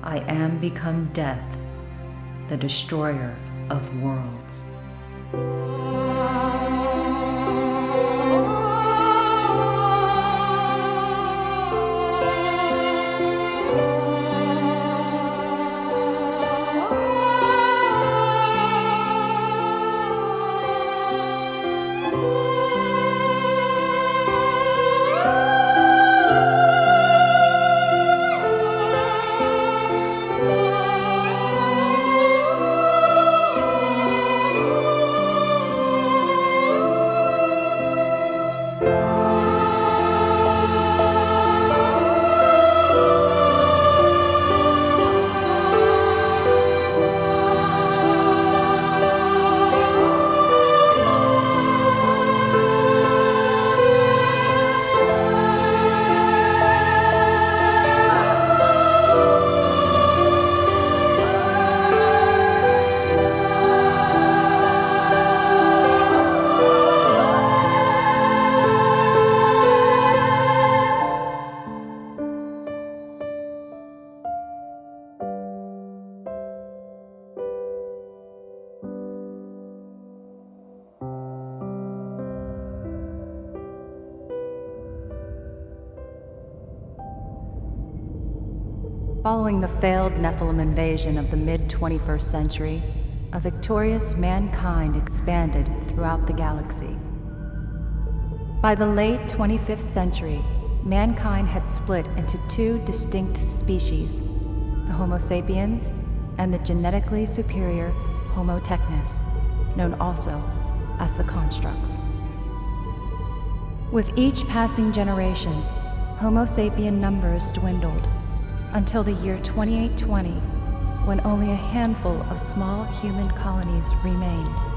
I am become death, the destroyer of worlds. Following the failed Nephilim invasion of the mid-21st century, a victorious mankind expanded throughout the galaxy. By the late 25th century, mankind had split into two distinct species, the Homo sapiens and the genetically superior Homo technis, known also as the constructs. With each passing generation, Homo sapien numbers dwindled, until the year 2820, when only a handful of small human colonies remained.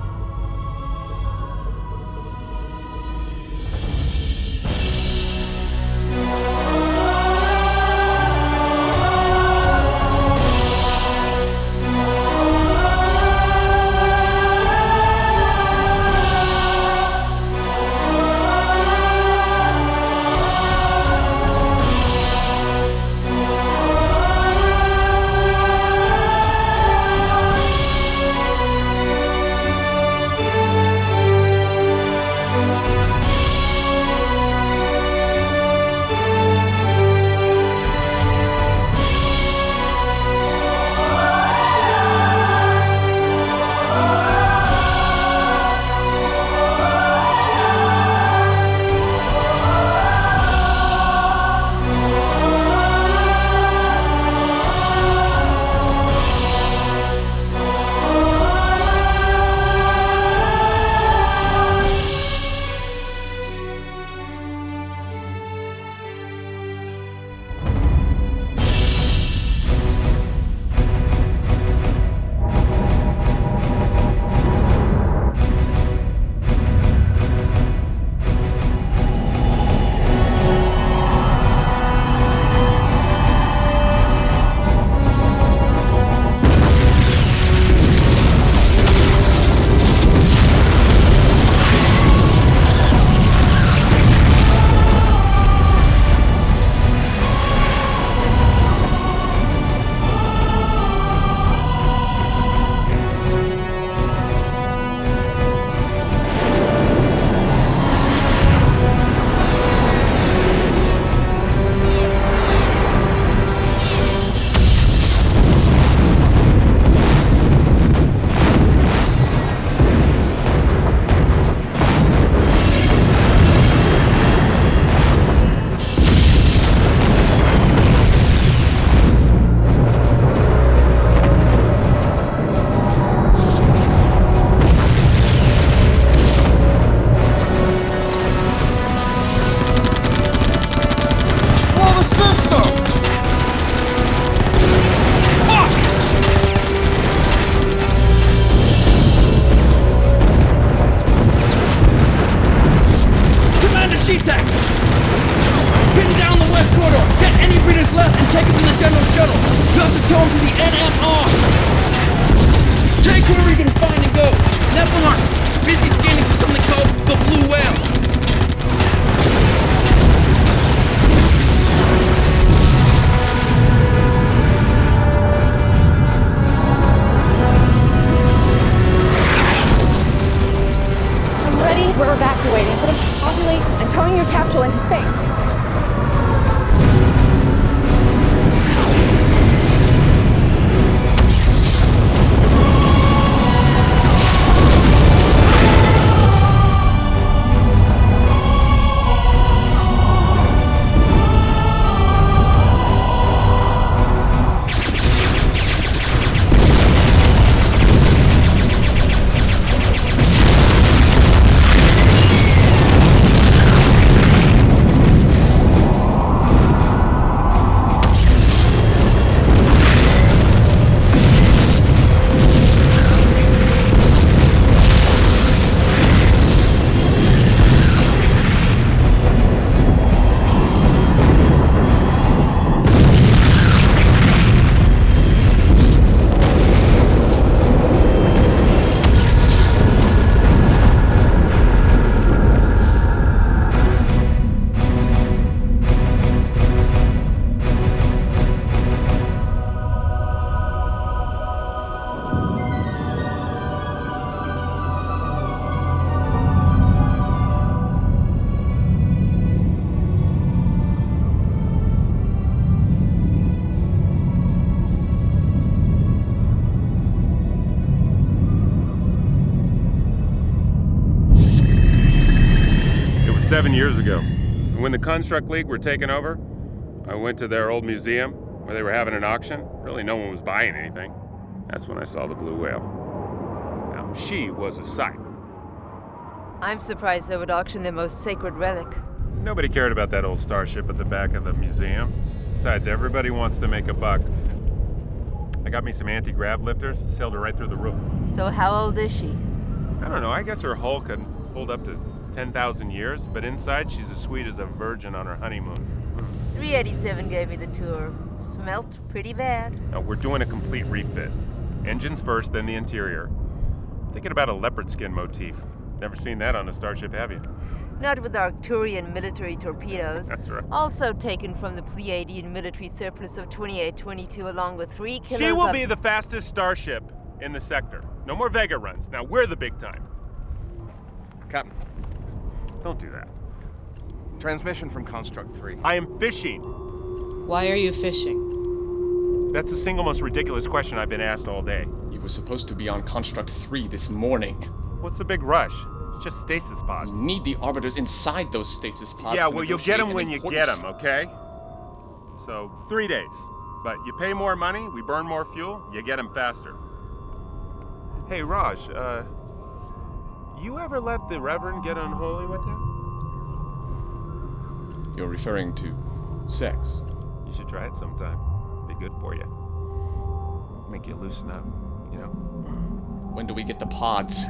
7 years ago. When the Construct League were taking over, I went to their old museum where they were having an auction. Really, no one was buying anything. That's when I saw the blue whale. Now, she was a sight. I'm surprised they would auction their most sacred relic. Nobody cared about that old starship at the back of the museum. Besides, everybody wants to make a buck. I got me some anti-grav lifters, sailed her right through the roof. So how old is she? I don't know, I guess her hull can hold up to 10,000 years, but inside she's as sweet as a virgin on her honeymoon. 387 gave me the tour. Smelt pretty bad. Now, we're doing a complete refit. Engines first, then the interior. Thinking about a leopard skin motif. Never seen that on a starship, have you? Not with Arcturian military torpedoes. That's right. Also taken from the Pleiadian military surplus of 2822 along with 3 kilos She will of... be the fastest starship in the sector. No more Vega runs. Now, we're the big time. Captain, Don't do that. transmission from Construct 3. I am fishing. Why are you fishing? That's the single most ridiculous question I've been asked all day. You were supposed to be on Construct 3 this morning. What's the big rush? It's just stasis pods. You need the arbiters inside those stasis pods. Yeah, to well, you'll get negotiate them an when you important get them, okay? So, 3 days. But you pay more money, we burn more fuel, you get them faster. Hey, Raj, you ever let the Reverend get unholy with you? You're referring to sex. You should try it sometime. Be good for you. Make you loosen up, you know? When do we get the pods?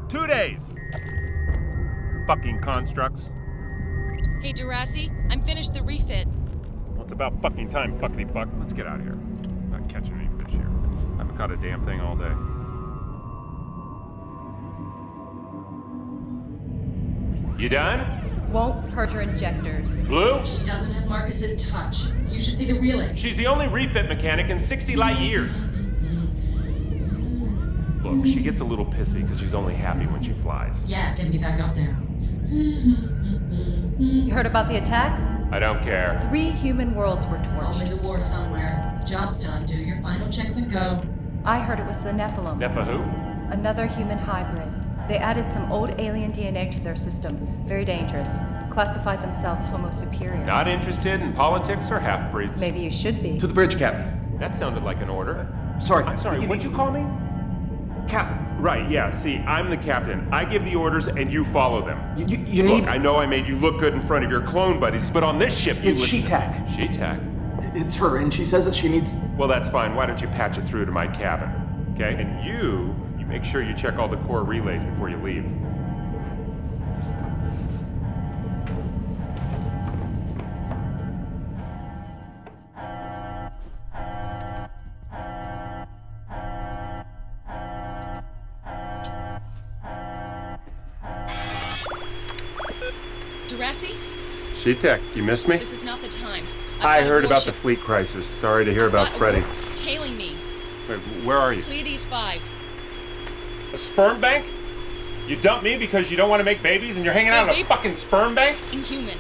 2 days! Fucking constructs. Hey, Durassi, I'm finished the refit. Well, it's about fucking time, fuckity fuck. Let's get out of here. I'm not catching any fish here. I haven't caught a damn thing all day. You done? Won't purge her injectors. Blue? She doesn't have Marcus's touch. You should see the relay. She's the only refit mechanic in 60 light years. Look, she gets a little pissy because she's only happy when she flies. Yeah, get me back up there. You heard about the attacks? I don't care. 3 human worlds were Always torched. a war somewhere. Job's done. Do your final checks and go. I heard it was the Nephilim, Nepha who? another human hybrid. They added some old alien DNA to their system. Very dangerous. Classified themselves Homo superior. Not interested in politics or half-breeds. Maybe you should be. To the bridge, Captain. That sounded like an order. Sorry. I'm sorry, what'd you call me? Captain, Right, yeah, see, I'm the captain. I give the orders and you follow them. you need... Look, I know I made you look good in front of your clone buddies, but on this ship you It's listen- She-Tac. She-Tac? It's her, and she says that she needs... Well, that's fine. Why don't you patch it through to my cabin, okay? And you make sure you check all the core relays before you leave. Durassi, She-Tech, you missed me? this is not the time. I heard about the fleet crisis. Sorry to hear about Freddy. Tailing me. Wait, where are you? Pleiades 5. A sperm bank? You dumped me because you don't want to make babies and you're hanging out in a fucking sperm bank? Inhuman.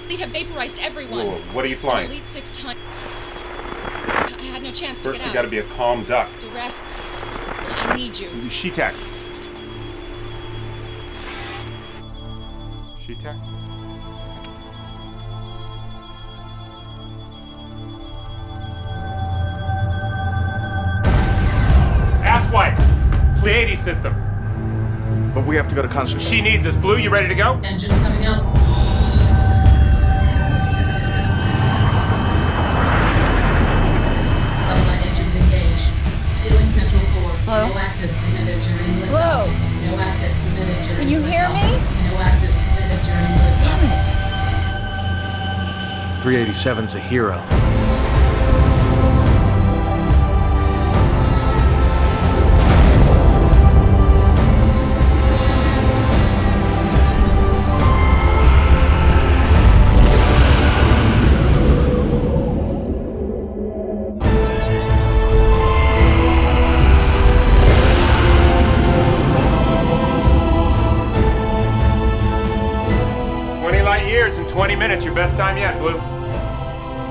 They have vaporized everyone. Whoa, what are you An flying? Elite 6 ton. I had no chance to First get you out. gotta be a calm duck. Durassi, I need you. She-Tech. She-Tech? Asswipe! Pleiades system. But we have to go to Construct... She needs us. Blue, you ready to go? Engines coming up. Subline engines engaged. Sealing central core. Hello? No access permitted during liftoff. Hello? No access permitted during Can you hear liftoff. me? No access permitted during liftoff. Damn it. 387's a hero. Years in 20 minutes, your best time yet, Blue.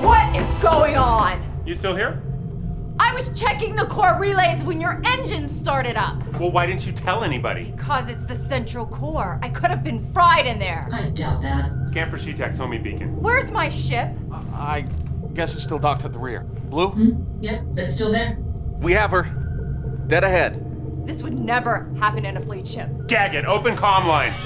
What is going on? You still here? I was checking the core relays when your engine started up. Well, why didn't you tell anybody? Because it's the central core. I could have been fried in there. I doubt that. Scan for Shetek's homing beacon. Where's my ship? I guess it's still docked at the rear. Blue? Yep, it's still there. We have her. Dead ahead. This would never happen in a fleet ship. Gag it, open comm lines.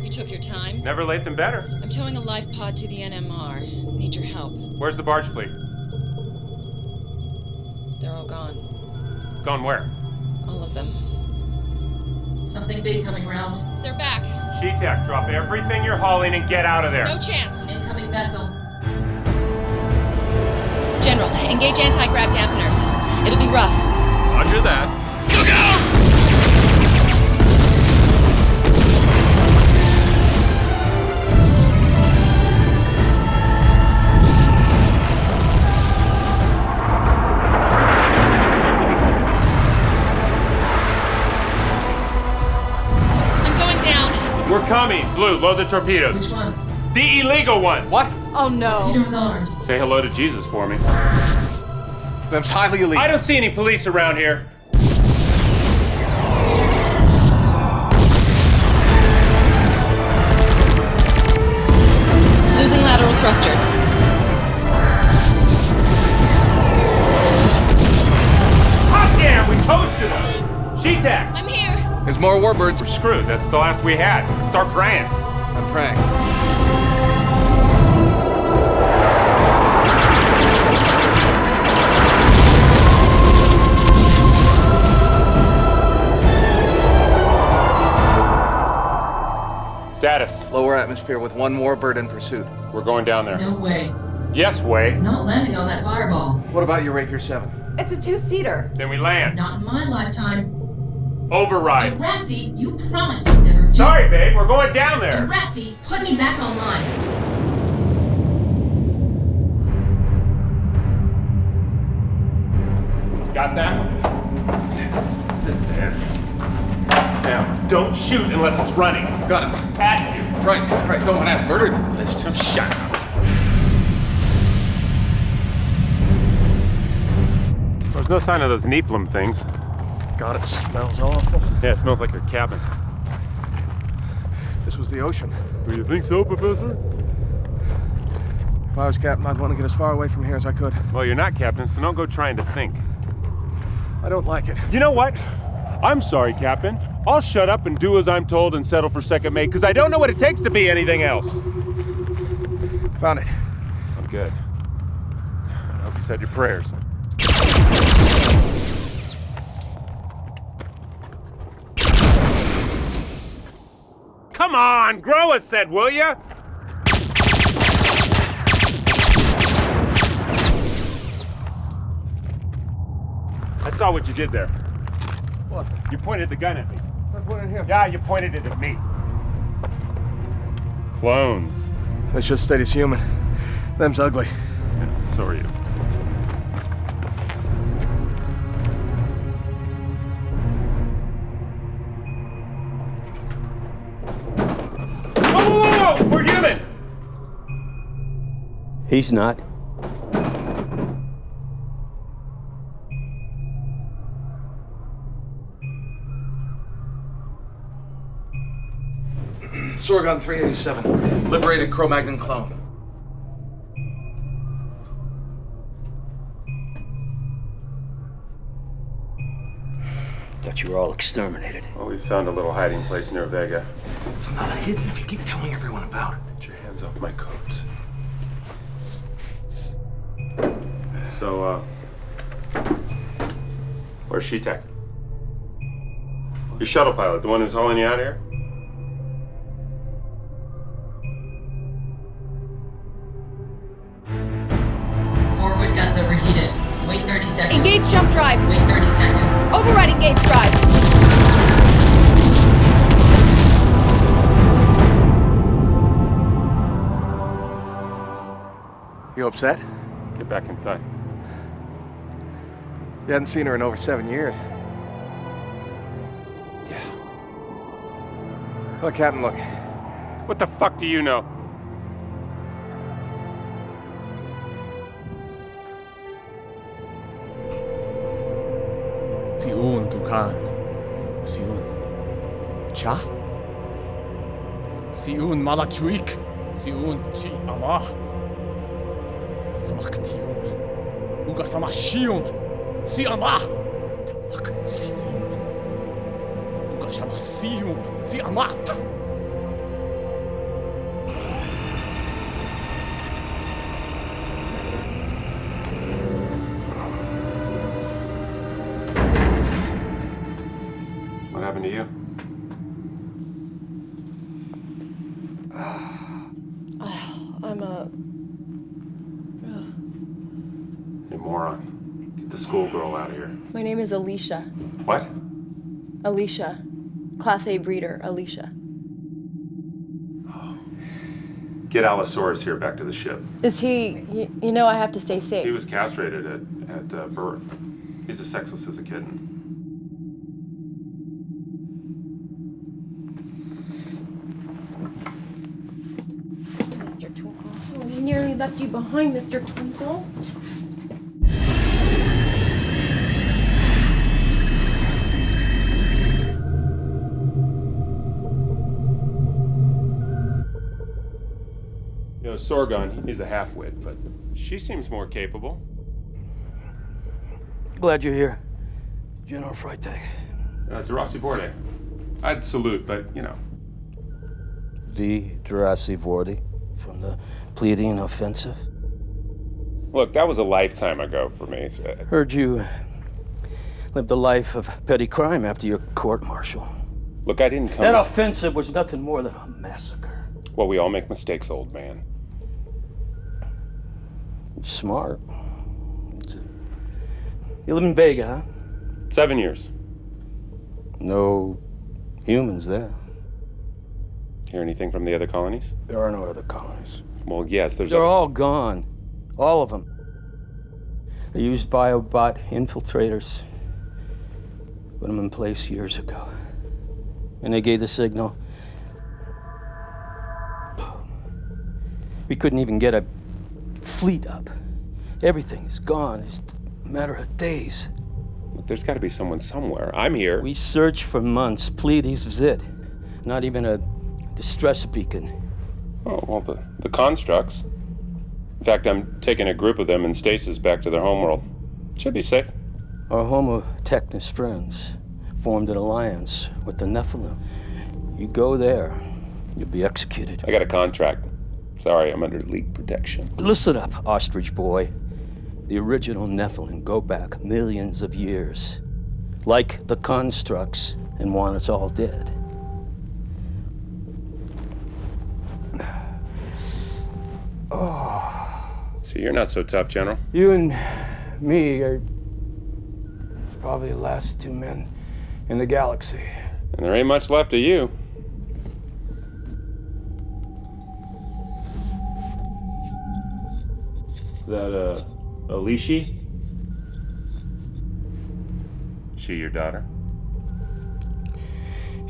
You took your time. Never late than better. I'm towing a life pod to the NMR. Need your help. Where's the barge fleet? They're all gone. Gone where? All of them. Something big coming round. They're back. Shetek, drop everything you're hauling and get out of there. No chance. Incoming vessel. General, engage anti-grav dampeners. It'll be rough. Roger that. Look out! I'm going down. We're coming. Blue, load the torpedoes. Which ones? The illegal one. What? Oh no. Torpedoes armed. Say hello to Jesus for me. Them's highly illegal. I don't see any police around here. Losing lateral thrusters. Hot damn, we toasted them. Shetek. I'm here. There's more warbirds. We're screwed. That's the last we had. Start praying. I'm praying. Status. Lower atmosphere with one warbird in pursuit. We're going down there. No way. Yes, way. Not landing on that fireball. What about your Rapier 7? It's a two-seater. Then we land. Not in my lifetime. Override. Degrassi, you promised you'd never do. Sorry, babe. We're going down there. Degrassi, put me back online. Got that? What is this? Now, don't shoot unless it's running. Got it. At you. Right. Don't want to add murder to the list. Shut up. There's no sign of those Nephilim things. God, it smells awful. Yeah, it smells like your cabin. This was the ocean. Do you think so, Professor? If I was captain, I'd want to get as far away from here as I could. Well, you're not captain, so don't go trying to think. I don't like it. You know what? I'm sorry, Captain. I'll shut up and do as I'm told and settle for second mate, because I don't know what it takes to be anything else. Found it. I'm good. I hope you said your prayers. Come on, grow a set, will ya? I saw what you did there. What? You pointed the gun at me. I pointed here. Yeah, you pointed it at me. Clones. Let's just stay as human. Them's ugly. Yeah, so are you. Whoa! We're human! He's not. Sorgon 387. Liberated Cro-Magnon clone. Thought you were all exterminated. Well, we found a little hiding place near Vega. It's not hidden if you keep telling everyone about it. Get your hands off my coat. So, where's Shetek? Your shuttle pilot, the one who's hauling you out of here? Forward guns overheated. Wait 30 seconds. Engage jump drive. Wait 30 seconds. Override engage drive. You upset? Get back inside. You hadn't seen her in over 7 years. Yeah. Look, Captain, look. What the fuck do you know? Siun Tukan. Siun. Cha? Siun Malatuik. Siun Chi Ama. Samaktium. Uga Samashium. Si Ama. Tamak Sium. Uga Shamasium. Si Amat. What happened to you? I'm a... You moron. Get the schoolgirl out of here. My name is Alicia. What? Alicia. Class A breeder, Alicia. Get Allosaurus here back to the ship. Is he... You know I have to stay safe. He was castrated at birth. He's as sexless as a kitten. Mr. Twinkle. Oh, he nearly left you behind, Mr. Twinkle. You know, Sorgon, he's a half-wit, but she seems more capable. Glad you're here, General Freitag. Durasi Borde. I'd salute, but, you know. The Durasi Borde from the Pleiadian offensive. Look, that was a lifetime ago for me. So... Heard you lived a life of petty crime after your court-martial. Look, I didn't come... That offensive was nothing more than a massacre. Well, we all make mistakes, old man. Smart. You live in Vega, huh? 7 years. No humans there. Hear anything from the other colonies? There are no other colonies. Well, yes, They're all gone. All of them. They used biobot infiltrators. Put them in place years ago. And they gave the signal. We couldn't even get a fleet up. Everything is gone. It's a matter of days. Look, there's got to be someone somewhere. I'm here. We searched for months. Pleiades is it. Not even a distress beacon. Oh, well, the constructs. In fact, I'm taking a group of them in stasis back to their homeworld. Should be safe. Our Homo Technis friends formed an alliance with the Nephilim. You go there, you'll be executed. I got a contract. Sorry, I'm under league protection. Listen up, ostrich boy. The original Nephilim go back millions of years. Like the constructs, and want us all dead. Oh. So you're not so tough, General. You and me are probably the last two men in the galaxy. And there ain't much left of you. That, Alicia? She your daughter?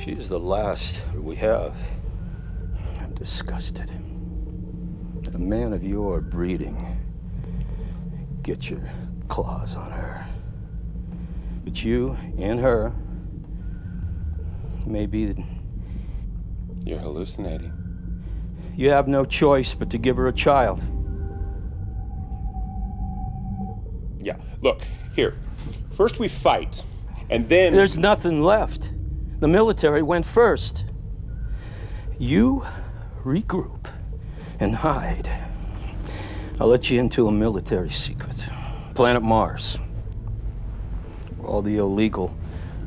She's the last we have. I'm disgusted. A man of your breeding. Get your claws on her. But you and her may be... You're hallucinating. You have no choice but to give her a child. Yeah, look, here. First we fight, and then... There's nothing left. The military went first. You regroup and hide. I'll let you into a military secret. Planet Mars. All the illegal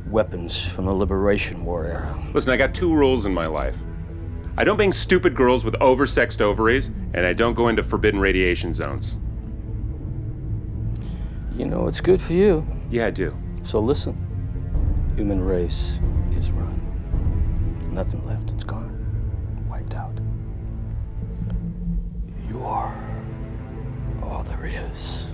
weapons from the Liberation War era. Listen, I got 2 rules in my life. I don't bang stupid girls with oversexed ovaries, and I don't go into forbidden radiation zones. You know it's good for you. Yeah, I do. So listen. Human race is run. There's nothing left. It's gone. Wiped out. You are all there is.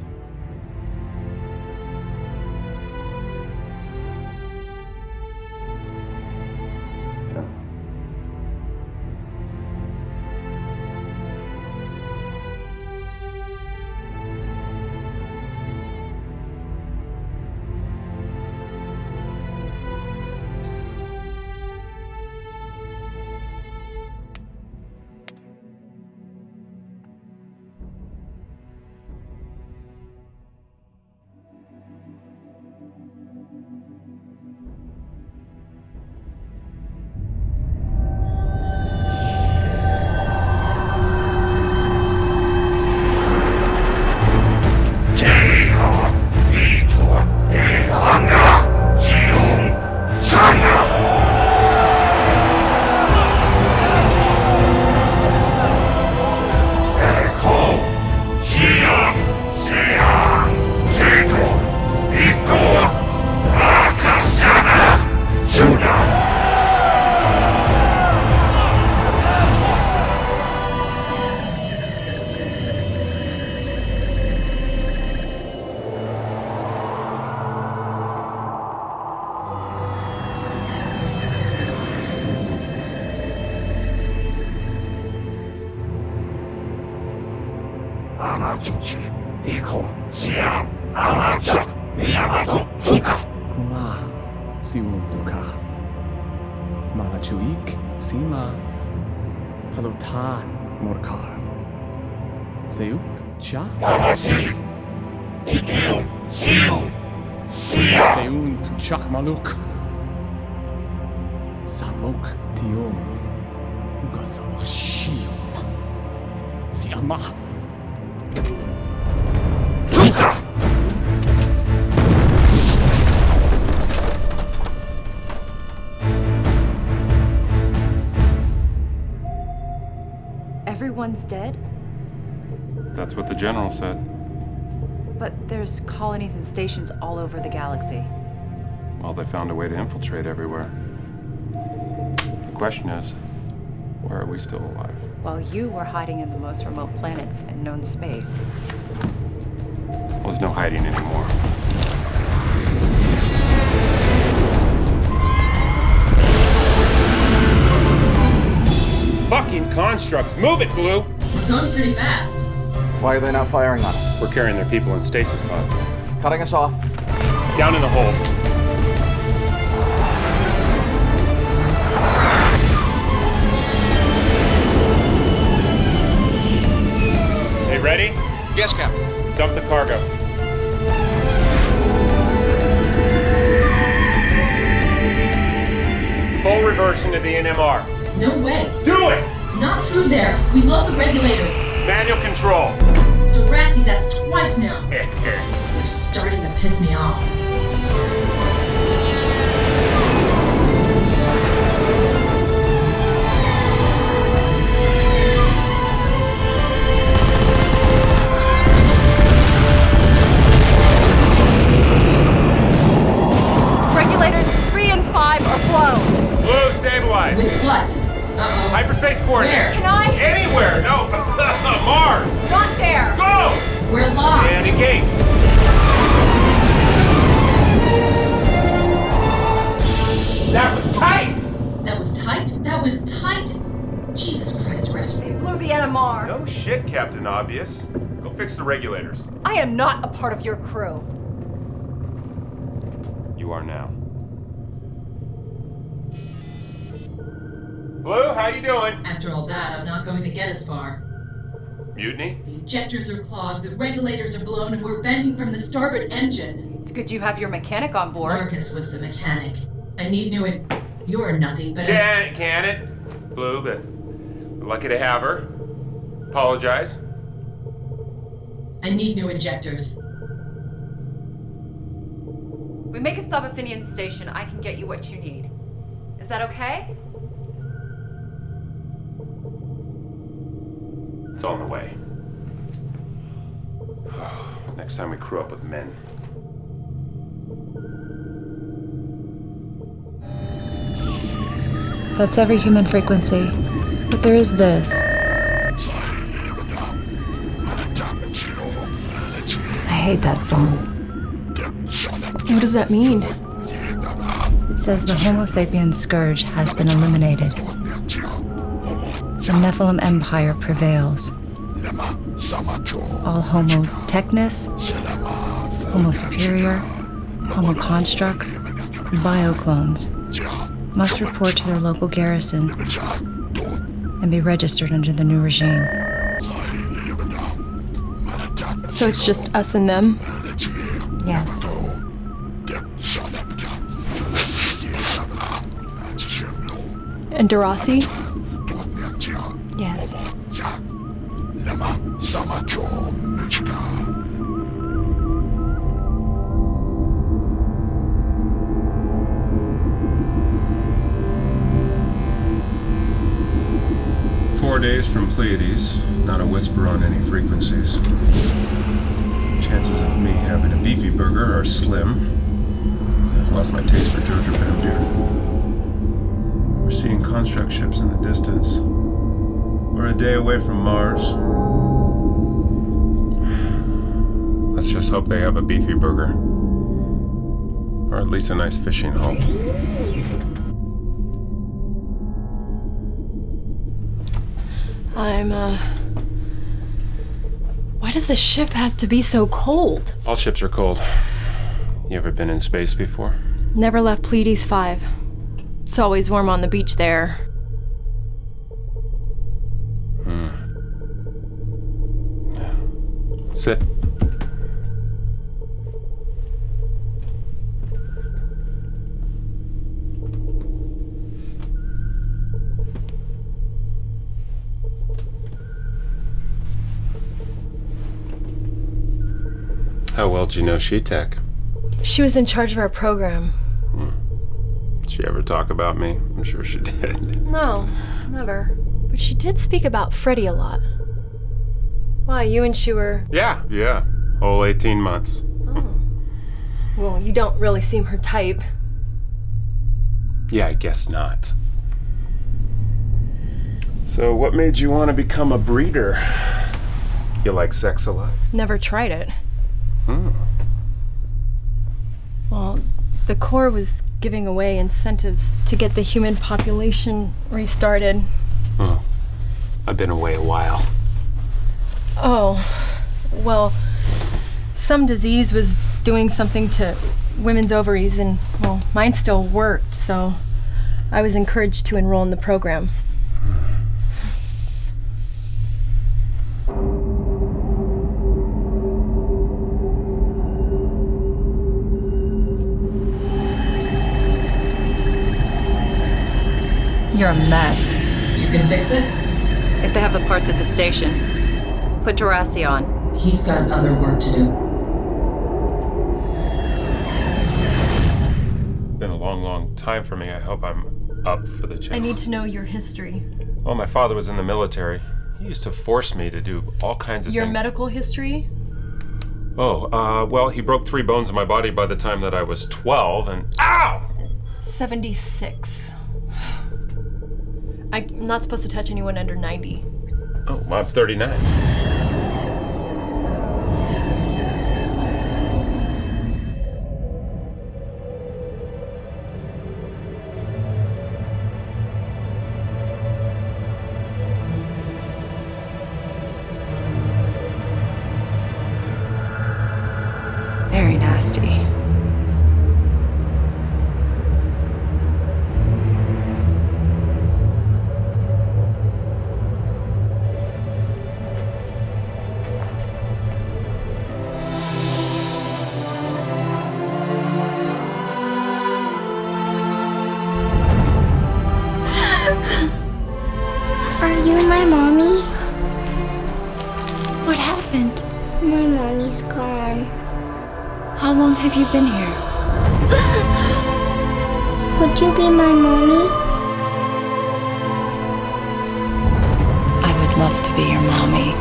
Kuma siun duka. Malachuik sima. Palotan morkar. Seuk cha. Seun tu chak maluk. Salok tiom. Ugasawa shiom. Siama. Everyone's dead? That's what the general said. But there's colonies and stations all over the galaxy. Well, they found a way to infiltrate everywhere. The question is, why are we still alive? While you were hiding in the most remote planet in known space. Well, there's no hiding anymore. Fucking constructs! Move it, Blue! We're going pretty fast. Why are they not firing on us? We're carrying their people in stasis pods. Cutting us off. Down in the hold. Hey, ready? Yes, Captain. Dump the cargo. Full reversion to the NMR. No way. Do it! Not through there. We blow the regulators. Manual control. Jurassic, that's twice now. You're starting to piss me off. Regulators 3 and 5 are blown. Blue, stabilize. With what? Uh-oh. Hyperspace coordinates. Where? Can I? Anywhere. No. Mars. Not there. Go. We're locked. And engage. That was tight. That was tight? That was tight? Jesus Christ, rescue. They blew the NMR. No shit, Captain Obvious. Go fix the regulators. I am not a part of your crew. You are now. Blue, how you doing? After all that, I'm not going to get as far. Mutiny? The injectors are clogged, the regulators are blown, and we're venting from the starboard engine. It's good you have your mechanic on board. Marcus was the mechanic. I need new You're nothing, but Can it? Blue, but we're lucky to have her. Apologize. I need new injectors. We make a stop at Finian's station, I can get you what you need. Is that okay? It's on the way. Next time we crew up with men. That's every human frequency. But there is this. I hate that song. What does that mean? It says the Homo sapiens scourge has been eliminated. The Nephilim Empire prevails. All Homo Technus, Homo Superior, Homo Constructs, and Bioclones must report to their local garrison and be registered under the new regime. So it's just us and them? Yes. And Darasi? Yes. 4 days from Pleiades, not a whisper on any frequencies. Chances of me having a beefy burger are slim. I've lost my taste for Georgia Deer. We're seeing construct ships in the distance. We're a day away from Mars. Let's just hope they have a beefy burger. Or at least a nice fishing hole. Why does a ship have to be so cold? All ships are cold. You ever been in space before? Never left Pleiades 5. It's always warm on the beach there. Sit. How well do you know She-Tech? She was in charge of our program. Did she ever talk about me? I'm sure she did. No, never. But she did speak about Freddie a lot. Why, you and she were... Yeah. Whole 18 months. Oh. Well, you don't really seem her type. Yeah, I guess not. So what made you want to become a breeder? You like sex a lot? Never tried it. Well, the Corps was giving away incentives to get the human population restarted. Oh, I've been away a while. Oh, well, some disease was doing something to women's ovaries, and, well, mine still worked, so I was encouraged to enroll in the program. You're a mess. You can fix it? If they have the parts at the station, put Durassi on. He's got other work to do. It's been a long time for me. I hope I'm up for the challenge. I need to know your history. Well, my father was in the military. He used to force me to do all kinds of Your things. medical history? Well, he broke 3 bones in my body by the time that I was 12, and ow! 76. I'm not supposed to touch anyone under 90. Oh, well, I'm 39. Very nasty. Are you my mommy? What happened? My mommy's gone. How long have you been here? Would you be my mommy? I would love to be your mommy.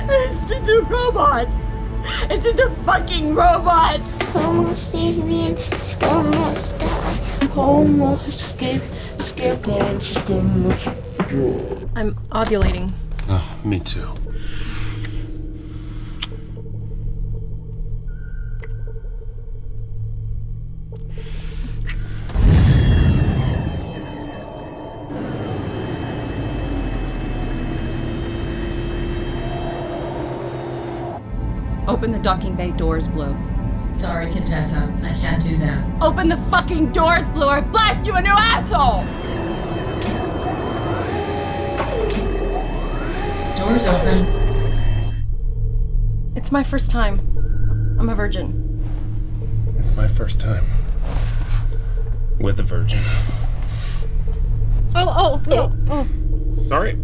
It's just a robot! It's just a fucking robot! Homo sapien, almost die. Homo skip, I'm ovulating. Oh, me too. Open the docking bay doors, Blue. Sorry, Contessa. I can't do that. Open the fucking doors, Blue, or I blast you a new asshole! Doors open. It's my first time. I'm a virgin. It's my first time with a virgin. Oh. Sorry.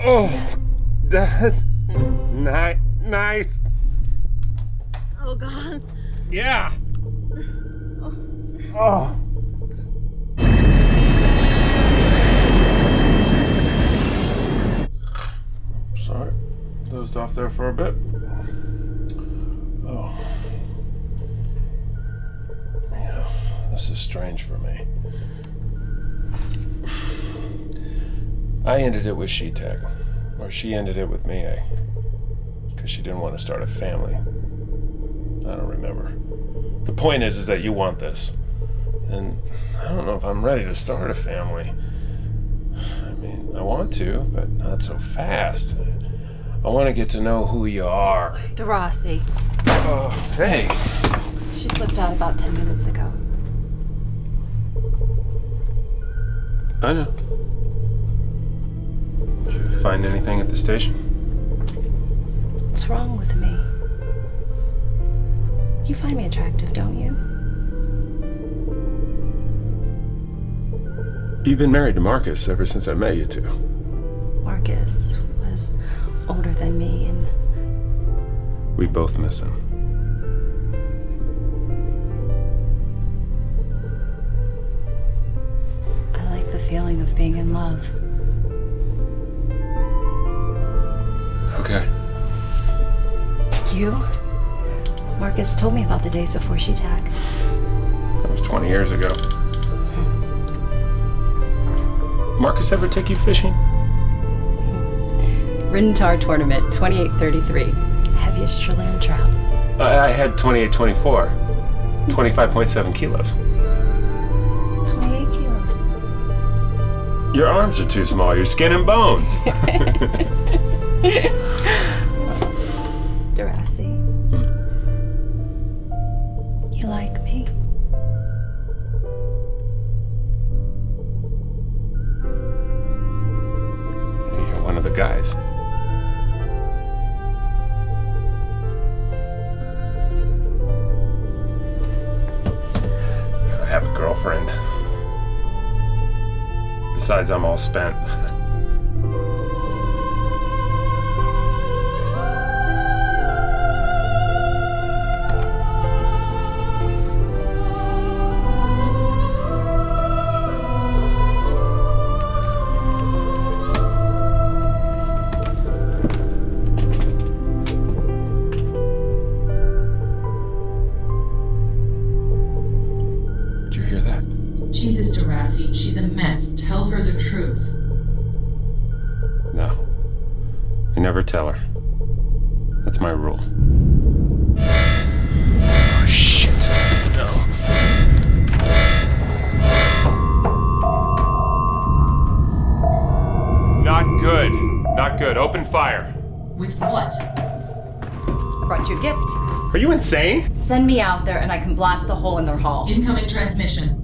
Oh, that's nice. Oh, God. Yeah. Oh. Sorry, dozed off there for a bit. Oh. You know, this is strange for me. I ended it with She-Tag. Or she ended it with me, because she didn't want to start a family. I don't remember. The point is that you want this. And I don't know if I'm ready to start a family. I mean, I want to, but not so fast. I want to get to know who you are. DeRossi. Oh, hey. She slipped out about 10 minutes ago. I know. Did you find anything at the station? What's wrong with me? You find me attractive, don't you? You've been married to Marcus ever since I met you two. Marcus was older than me, and We both miss him. I like the feeling of being in love. Okay. You? Marcus told me about the days before She-Tag. That was 20 years ago. Marcus ever take you fishing? Rintar tournament, 2833. Heaviest Chilean trout. I had 2824. 25.7 kilos. 28 kilos. Your arms are too small. You're skin and bones. DeRossi. You like me? You're one of the guys. I have a girlfriend. Besides, I'm all spent. Jesus, DeRossi, she's a mess. Tell her the truth. No. I never tell her. That's my rule. Oh, shit. No. Not good. Not good. Open fire. With what? I brought you a gift. Are you insane? Send me out there and I can blast a hole in their hull. Incoming transmission.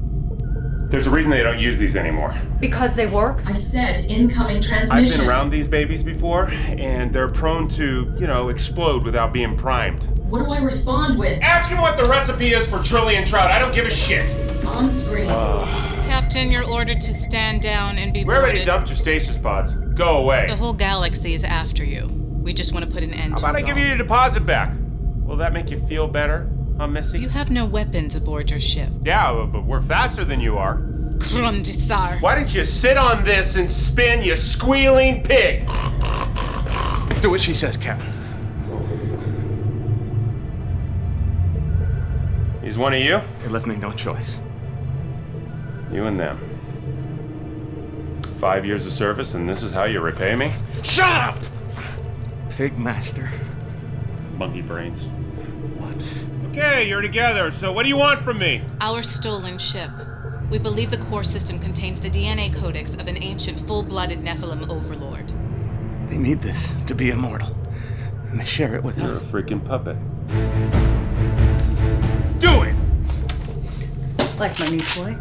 There's a reason they don't use these anymore. Because they work? I said incoming transmission. I've been around these babies before, and they're prone to, explode without being primed. What do I respond with? Ask him what the recipe is for trillion trout. I don't give a shit. On screen. Captain, you're ordered to stand down and be We already dumped your stasis pods. Go away. The whole galaxy is after you. We just want to put an end to it. How about I give you your deposit back? Will that make you feel better, huh, Missy? You have no weapons aboard your ship. Yeah, but we're faster than you are. Krondisar. Why don't you sit on this and spin, you squealing pig? Do what she says, Captain. He's one of you? They left me no choice. You and them. 5 years of service, and this is how you repay me? Shut up! Pig master. Monkey brains. What? Okay, you're together, so what do you want from me? Our stolen ship. We believe the core system contains the DNA codex of an ancient, full-blooded Nephilim overlord. They need this to be immortal, and they share it with You're us. a freaking puppet. Do it! Like my new toy?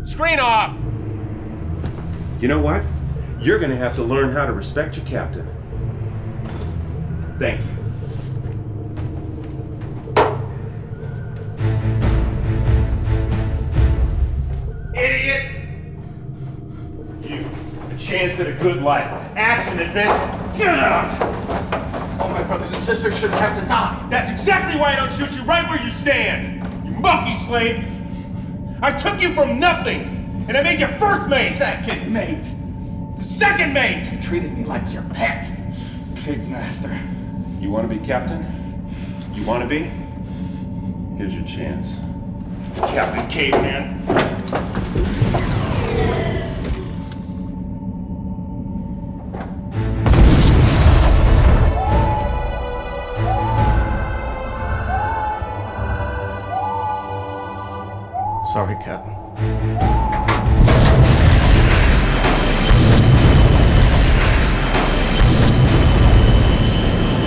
Screen off! You know what? You're gonna have to learn how to respect your captain. Thank you. Idiot! You, a chance at a good life. Action, adventure. Get out! All my brothers and sisters shouldn't have to die. That's exactly why I don't shoot you right where you stand! You monkey slave! I took you from nothing, and I made you first mate! Second mate. The second mate! You treated me like your pet. Pig master. You want to be captain? You want to be? Here's your chance. Captain Caveman. Sorry, Captain.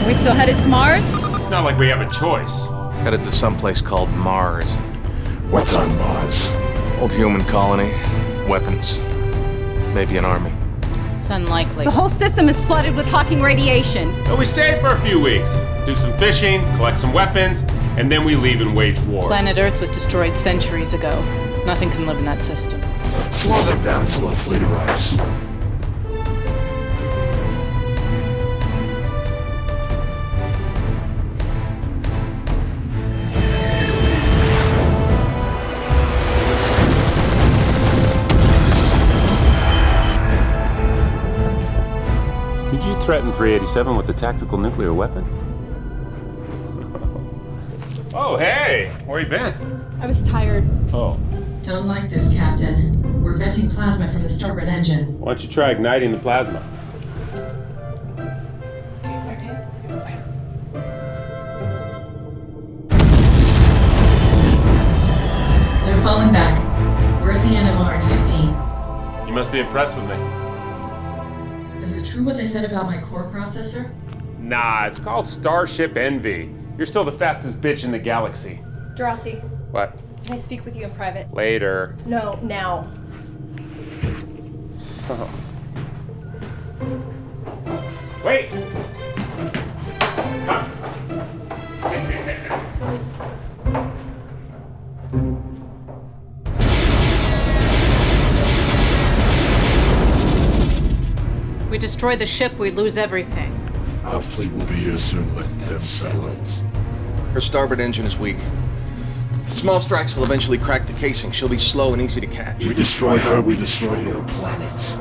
Are we still headed to Mars? It's not like we have a choice. Headed to someplace called Mars. What's on Mars? Old human colony. Weapons. Maybe an army. It's unlikely. The whole system is flooded with Hawking radiation. So we stay for a few weeks, do some fishing, collect some weapons, and then we leave and wage war. Planet Earth was destroyed centuries ago. Nothing can live in that system. Slow them down full of fleet arrives. Did you threaten 387 with a tactical nuclear weapon? Oh, hey! Where you been? I was tired. Oh. Don't like this, Captain. We're venting plasma from the starboard engine. Why don't you try igniting the plasma? They're falling back. We're at the NMR in 15. You must be impressed with me. Is it true what they said about my core processor? Nah, it's called Starship Envy. You're still the fastest bitch in the galaxy. Darcy, What? can I speak with you in private? Later. No, now. Oh. Wait! Come. We destroy the ship, we lose everything. Our fleet will be here soon with them satellites. Her starboard engine is weak. Small strikes will eventually crack the casing. She'll be slow and easy to catch. We destroy her, we destroy your planet.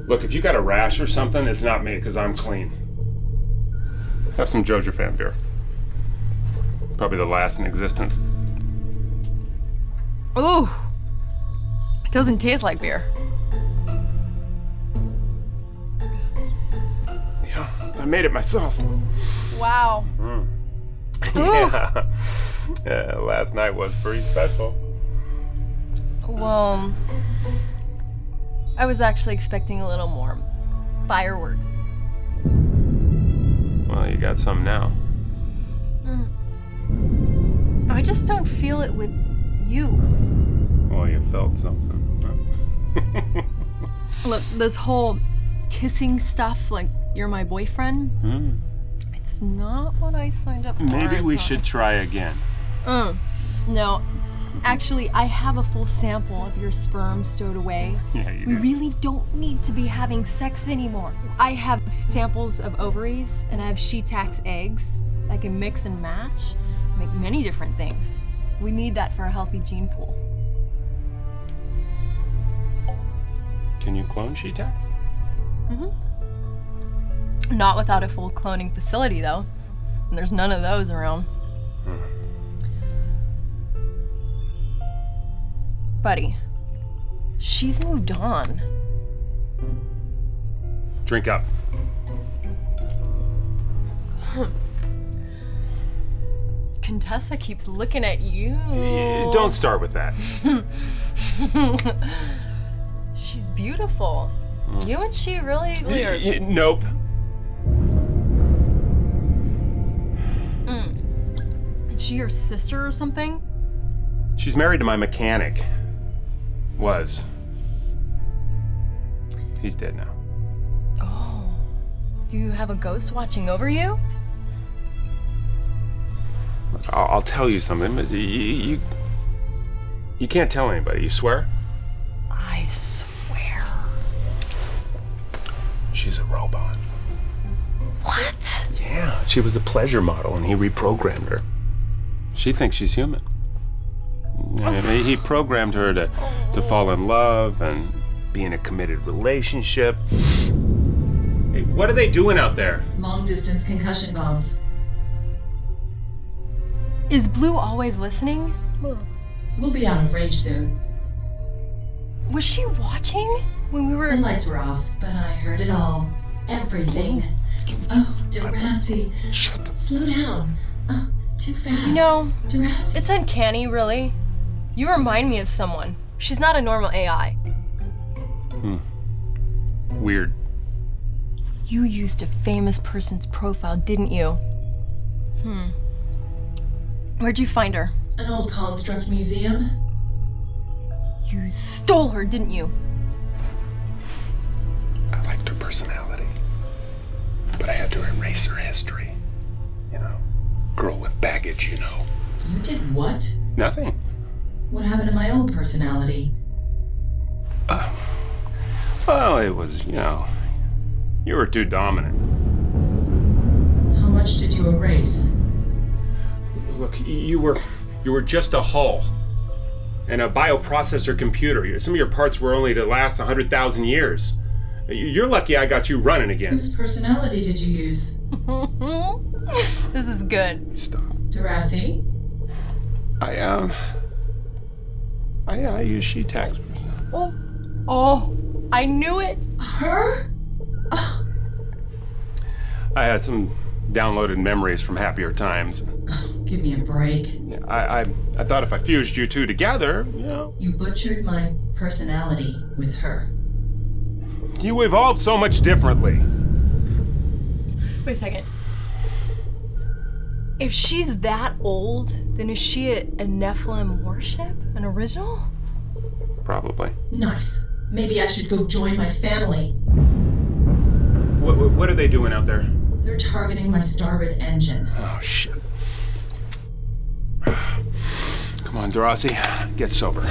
Look, if you got a rash or something, it's not me, because I'm clean. Have some Jojo beer. Probably the last in existence. Ooh, it doesn't taste like beer. Yeah, I made it myself. Wow. Yeah, last night was pretty special. Well, I was actually expecting a little more fireworks. Well, you got some now. I just don't feel it with you. Well, you felt something. Look, this whole kissing stuff, like you're my boyfriend, it's not what I signed up for. Maybe we should try again. No. Actually, I have a full sample of your sperm stowed away. Yeah, you We do. really don't need to be having sex anymore. I have samples of ovaries and I have Sheetax eggs. I can mix and match, make many different things. We need that for a healthy gene pool. Can you clone Sheetac? Not without a full cloning facility, though. And there's none of those around. Buddy, she's moved on. Drink up. Contessa keeps looking at you. Don't start with that. She's beautiful. You and she really weird. Nope. Is she your sister or something? She's married to my mechanic. Was. He's dead now. Oh. Do you have a ghost watching over you? I'll tell you something, but you can't tell anybody. You swear? I swear. She's a robot. What? Yeah, she was a pleasure model, and he reprogrammed her. She thinks she's human. He programmed her to fall in love and be in a committed relationship. Hey, what are they doing out there? Long-distance concussion bombs. Is Blue always listening? We'll be out of range soon. Was she watching when we were... The lights were off, but I heard it all. Everything. Oh, Darcy. Slow down. Too fast. You know, Jurassic. it's uncanny, really. You remind me of someone. She's not a normal AI. Weird. You used a famous person's profile, didn't you? Where'd you find her? An old construct museum. You stole her, didn't you? I liked her personality, but I had to erase her history. You know, girl with baggage, you know. You did what? Nothing. What happened to my old personality? Well, it was, you know, you were too dominant. How much did you erase? Look, you were just a hull and a bioprocessor computer. Some of your parts were only to last 100,000 years. You're lucky I got you running again. Whose personality did you use? This is good. Stop. Jurassic? I use she tags. Oh, I knew it. Her? I had some downloaded memories from happier times. Give me a break. I thought if I fused you two together, you know. You butchered my personality with her. You evolved so much differently. Wait a second. If she's that old, then is she a Nephilim warship? An original? Probably. Nice. Maybe I should go join my family. What are they doing out there? They're targeting my starboard engine. Oh, shit. Come on, Dorothy. Get sober.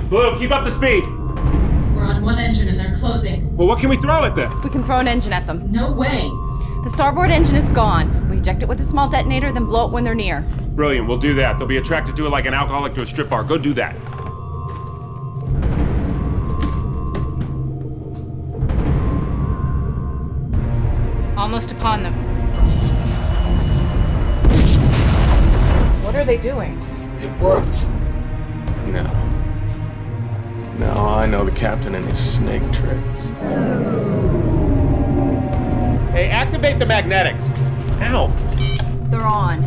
Blue, keep up the speed. We're on one engine and they're closing. Well, what can we throw at them? We can throw an engine at them. No way. The starboard engine is gone. We eject it with a small detonator, then blow it when they're near. Brilliant, we'll do that. They'll be attracted to it like an alcoholic to a strip bar. Go do that. Almost upon them. What are they doing? It worked. No. Now I know the captain and his snake tricks. Hey, activate the magnetics. Ow! They're on.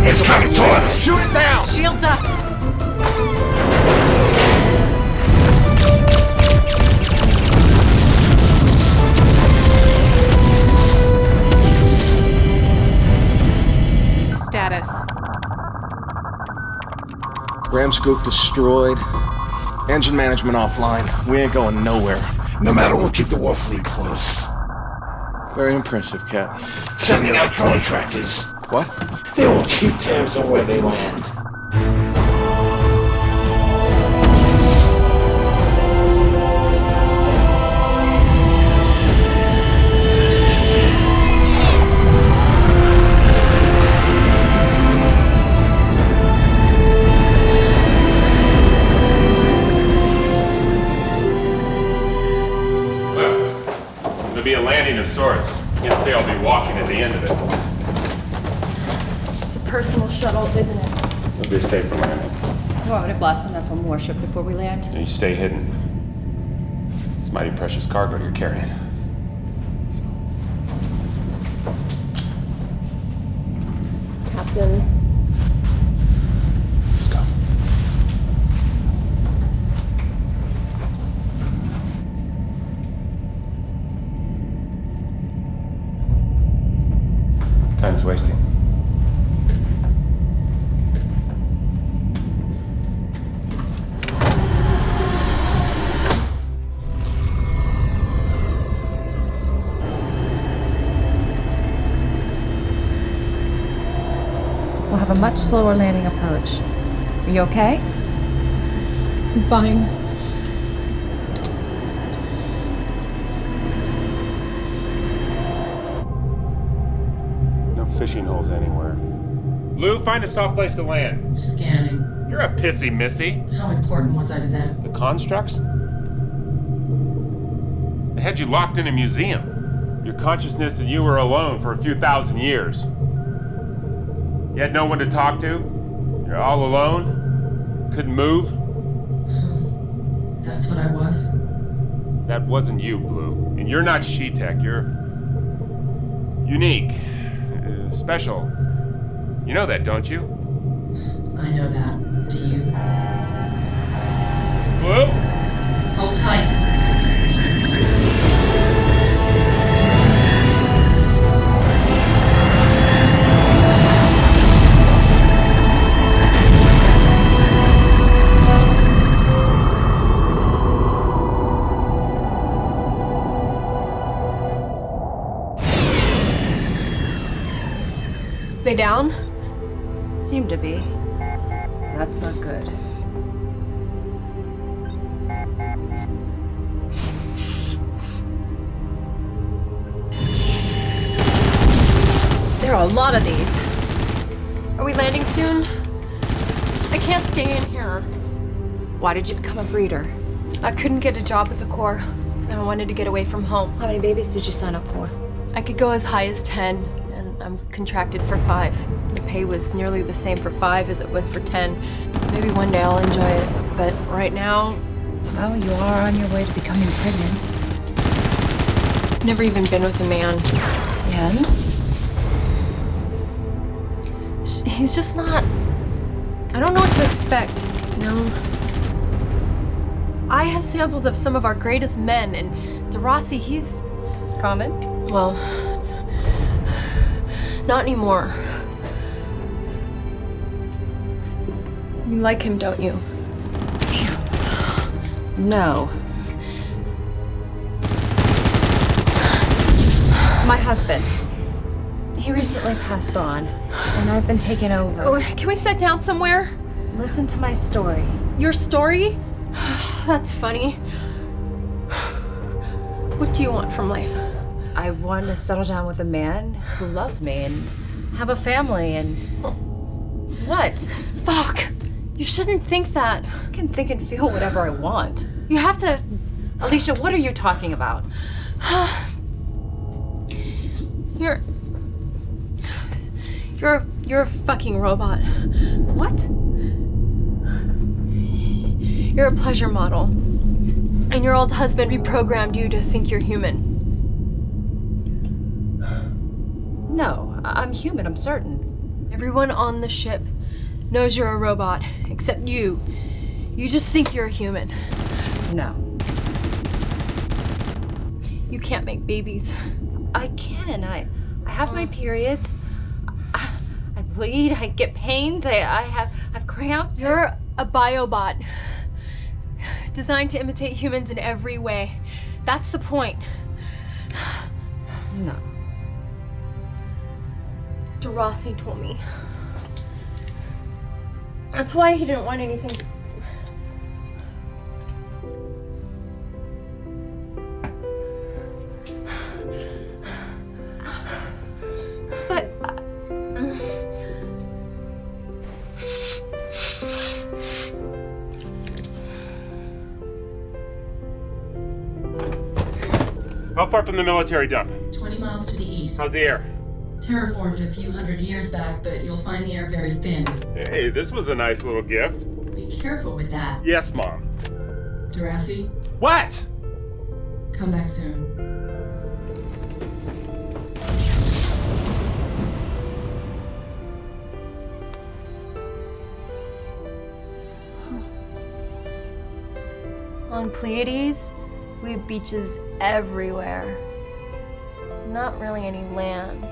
It's coming to us! Shoot it down! Shields up. Status. Ram scoop destroyed. Engine management offline. We ain't going nowhere. No matter, we'll keep the war fleet close. Very impressive, Cap. Sending out contractors. What? They will keep tabs on where they land. It'll be a landing of sorts. Can't say I'll be walking at the end of it. It's a personal shuttle, isn't it? It'll be a safer landing. You want me to blast the Nephilim warship before we land? And you stay hidden. It's mighty precious cargo you're carrying. Captain. Let's go. Time's wasting. We'll have a much slower landing approach. Are you okay? I'm fine. No fishing holes anywhere. Lou, find a soft place to land. Scanning. You're a pissy missy. How important was I to them? The constructs? They had you locked in a museum. Your consciousness and you were alone for a few thousand years. You had no one to talk to. You're all alone. Couldn't move. That's what I was. That wasn't you, Blue. And you're not She-Tech. You're unique. Special. You know that, don't you? I know that. Do you? Blue? Hold tight. They down? Seem to be. That's not good. There are a lot of these. Are we landing soon? I can't stay in here. Why did you become a breeder? I couldn't get a job with the Corps, and I wanted to get away from home. How many babies did you sign up for? I could go as high as 10, and I'm contracted for 5. The pay was nearly the same for 5 as it was for 10. Maybe one day I'll enjoy it, but right now... Well, you are on your way to becoming pregnant. Never even been with a man. And? He's just not... I don't know what to expect, you know? I have samples of some of our greatest men, and DeRossi, he's... Common? Well, not anymore. You like him, don't you? Damn. No. My husband. He recently passed on, and I've been taken over. Oh, can we sit down somewhere? Listen to my story. Your story? That's funny. What do you want from life? I want to settle down with a man who loves me and have a family and... What? Fuck! You shouldn't think that. I can think and feel whatever I want. You have to... Alicia, what are you talking about? You're a fucking robot. What? You're a pleasure model. And your old husband reprogrammed you to think you're human. No, I'm human, I'm certain. Everyone on the ship knows you're a robot, except you. You just think you're a human. No. You can't make babies. I can. I have my periods. I bleed. I get pains. I have cramps. You're a biobot, designed to imitate humans in every way. That's the point. No. DeRossi told me. That's why he didn't want anything. But How far from the military dump? 20 miles to the east. How's the air? Terraformed a few hundred years back, but you'll find the air very thin. Hey, this was a nice little gift. Be careful with that. Yes, Mom. DeRossi, What? come back soon. On Pleiades, we have beaches everywhere. Not really any land.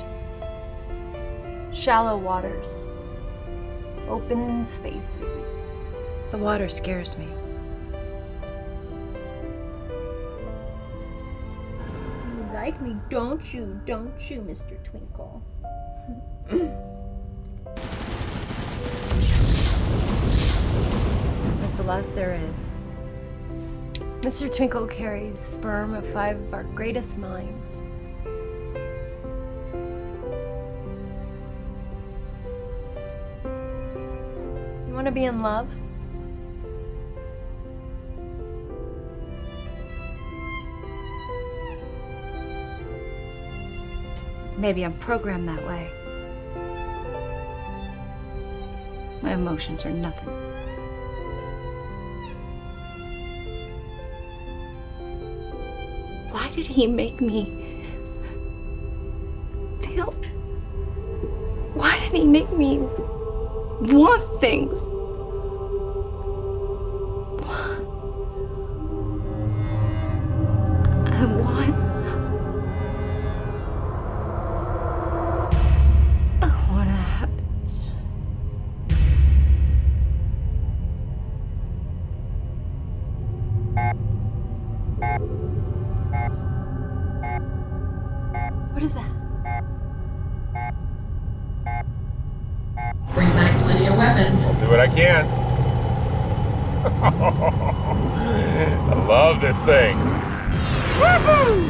Shallow waters. Open spaces. the water scares me. You like me, don't you, Mr. Twinkle? That's the last there is. Mr. Twinkle carries sperm of 5 of our greatest minds. You want to be in love? Maybe I'm programmed that way. My emotions are nothing. Why did he make me feel... Why did he make me want things? I want to have it. What is that? Bring back plenty of weapons. I'll do what I can. I love this thing. Woohoo!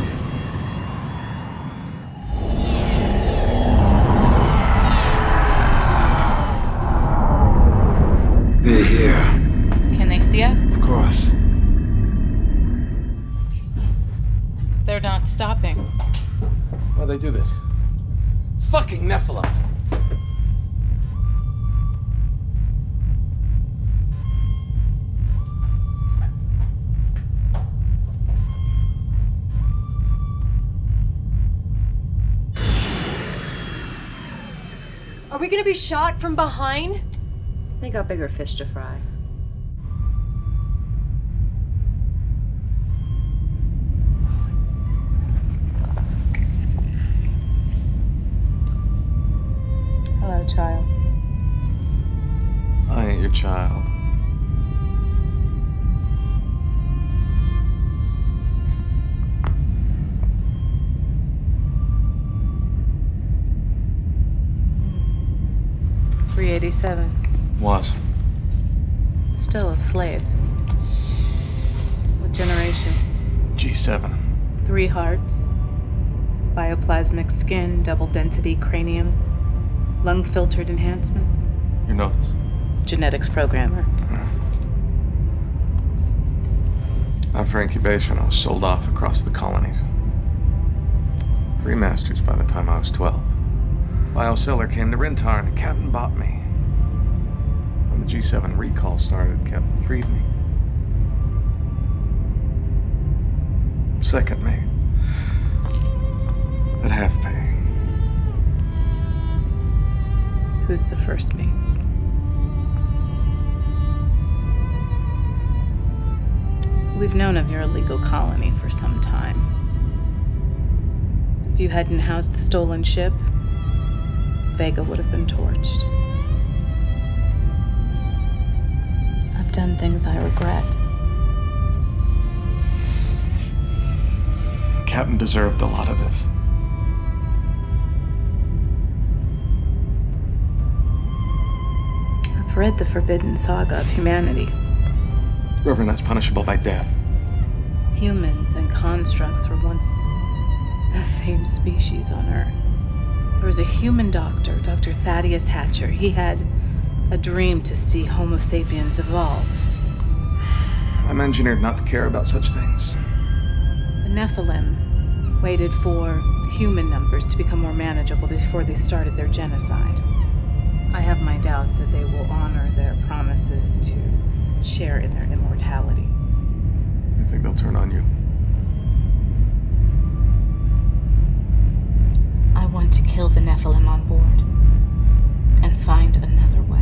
They're here. Can they see us? Of course. They're not stopping. Why'd they do this? Fucking Nephilim! Are we gonna be shot from behind? They got bigger fish to fry. Hello, child. I ain't your child. .387. Was. Still a slave. What generation? G7. 3 hearts. Bioplasmic skin, double density cranium. Lung filtered enhancements. You know this? Genetics programmer. After incubation, I was sold off across the colonies. 3 masters by the time I was 12. Bioseller came to Rintar and the captain bought me. When the G7 recall started, captain freed me. Second mate. At half pay. Who's the first mate? We've known of your illegal colony for some time. If you hadn't housed the stolen ship, Vega would have been torched. I've done things I regret. The captain deserved a lot of this. I've read the forbidden saga of humanity. Reverend, that's punishable by death. Humans and constructs were once the same species on Earth. There was a human doctor, Dr. Thaddeus Hatcher. He had a dream to see Homo sapiens evolve. I'm engineered not to care about such things. The Nephilim waited for human numbers to become more manageable before they started their genocide. I have my doubts that they will honor their promises to share in their immortality. You think they'll turn on you? I want to kill the Nephilim on board and find another way.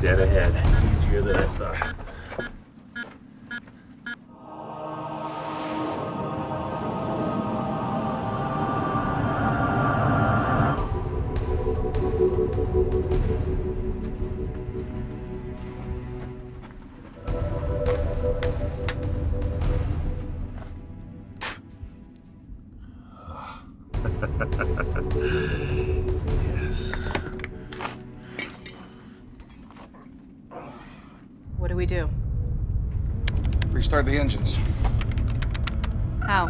Dead ahead. Easier than I thought. Yes. we do? Restart the engines. How?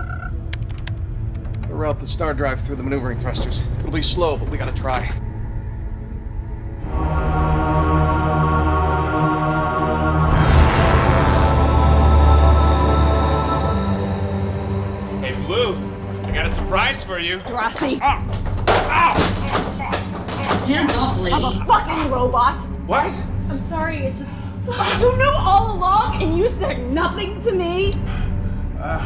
Route the star drive through the maneuvering thrusters. It'll be slow, but we gotta try. Hey, Blue, I got a surprise for you. Drosy. Hands off, lady. I'm a fucking robot. What? I'm sorry, it just... You knew all along and you said nothing to me?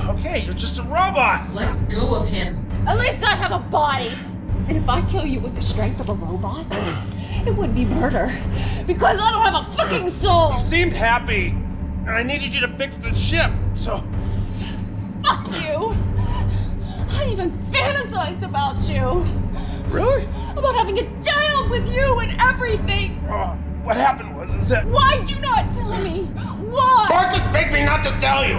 Okay, you're just a robot. Let go of him. At least I have a body. And if I kill you with the strength of a robot, it wouldn't be murder. Because I don't have a fucking soul. You seemed happy, and I needed you to fix the ship, so... Fuck you. I even fantasized about you. Really? About having a child with you and everything. What happened was that... Why'd you not tell me? Why? Marcus begged me not to tell you.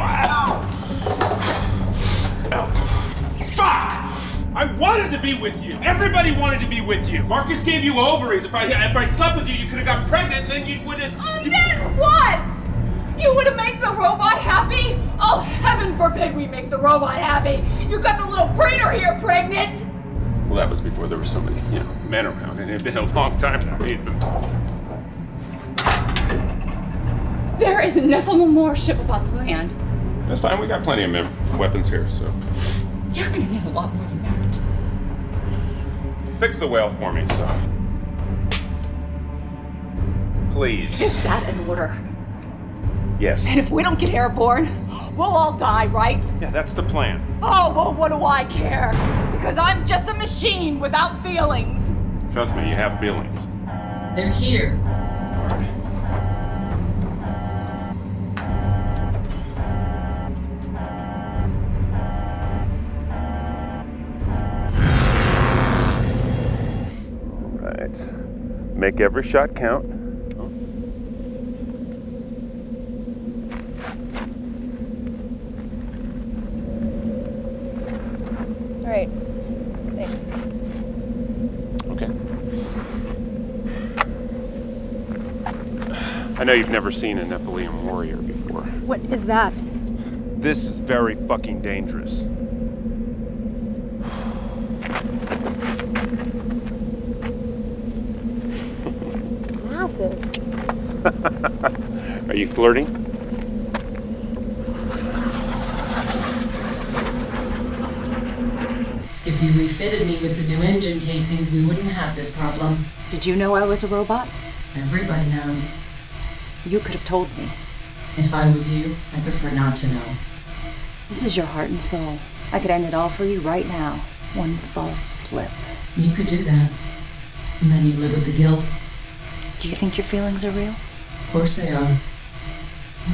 Fuck! I wanted to be with you. Everybody wanted to be with you. Marcus gave you ovaries. If I slept with you, you could have got pregnant, and then you wouldn't... And then what? You would have made the robot happy? Oh, heaven forbid we make the robot happy. You got the little breeder here pregnant. Well, that was before there were so many, men around, and it had been a long time for me, so... There is a Nephilim warship about to land. That's fine, we got plenty of weapons here, so... You're gonna need a lot more than that. Fix the whale for me, so... Please. Is that an order? Yes. And if we don't get airborne, we'll all die, right? Yeah, that's the plan. Oh, well, what do I care? Because I'm just a machine without feelings. Trust me, you have feelings. They're here. Make every shot count. All right. Thanks. Okay. I know you've never seen a Nephilim warrior before. What is that? This is very fucking dangerous. Are you flirting? If you refitted me with the new engine casings, we wouldn't have this problem. Did you know I was a robot? Everybody knows. You could have told me. If I was you, I'd prefer not to know. This is your heart and soul. I could end it all for you right now. One false slip. You could do that. And then you live with the guilt. Do you think your feelings are real? Of course they are.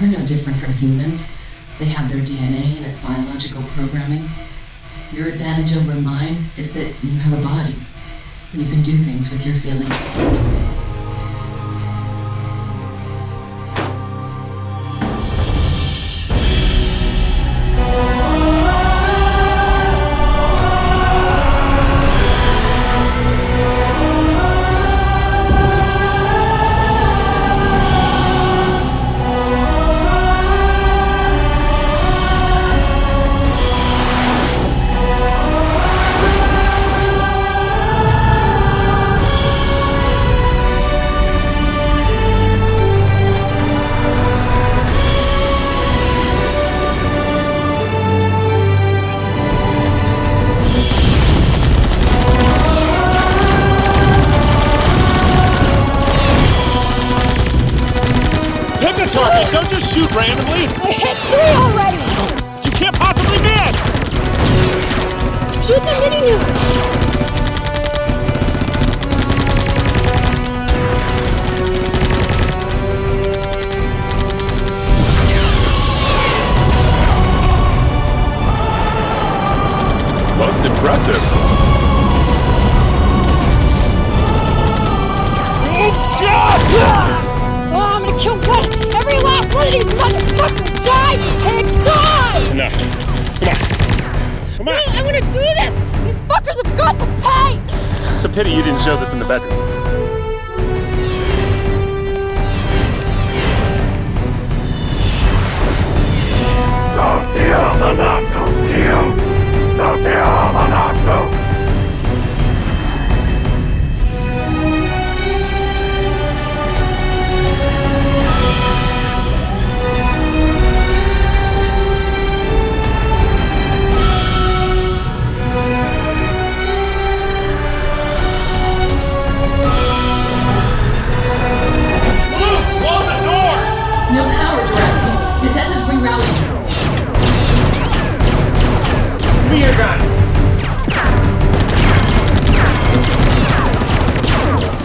We're no different from humans. They have their DNA and its biological programming. Your advantage over mine is that you have a body. You can do things with your feelings. Don't just shoot randomly! I hit 3 already! You can't possibly miss! Shoot the mini nuke! Most impressive. Oh, I'm gonna kill every last one of these motherfuckers! Die and die! Enough. Come on. I'm gonna do this! These fuckers have got to pay! It's a pity you didn't show this in the bedroom. No power, Jurassic. Contessa's rerouting. Spear gun!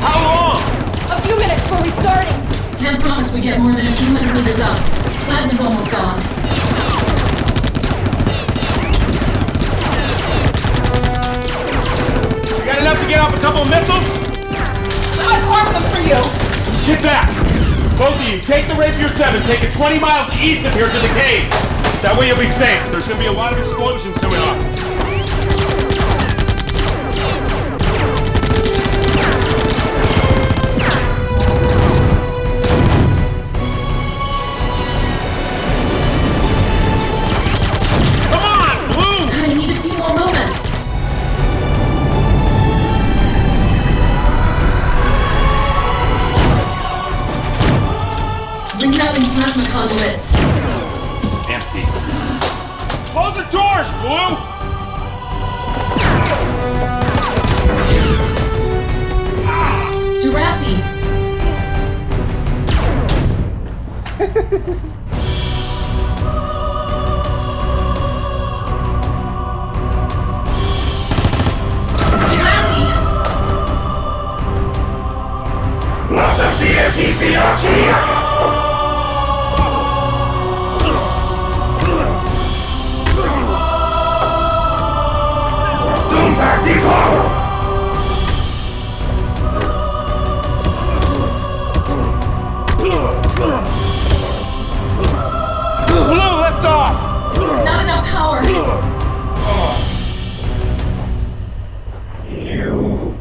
How long? A few minutes before we starting. Can't promise we get more than a few hundred meters up. Plasma's almost gone. You got enough to get off a couple of missiles? I've armed them for you. Get back! Both of you, take the Rapier 7, take it 20 miles east of here to the caves. That way you'll be safe. There's gonna be a lot of explosions coming off. Come on, Blue! God, I need a few more moments. Rerouting plasma conduit. Empty. Close the doors, Blue! Jurassic. Jurassic. Lascia CMT-PRC! Blue, lift off! Not enough power. You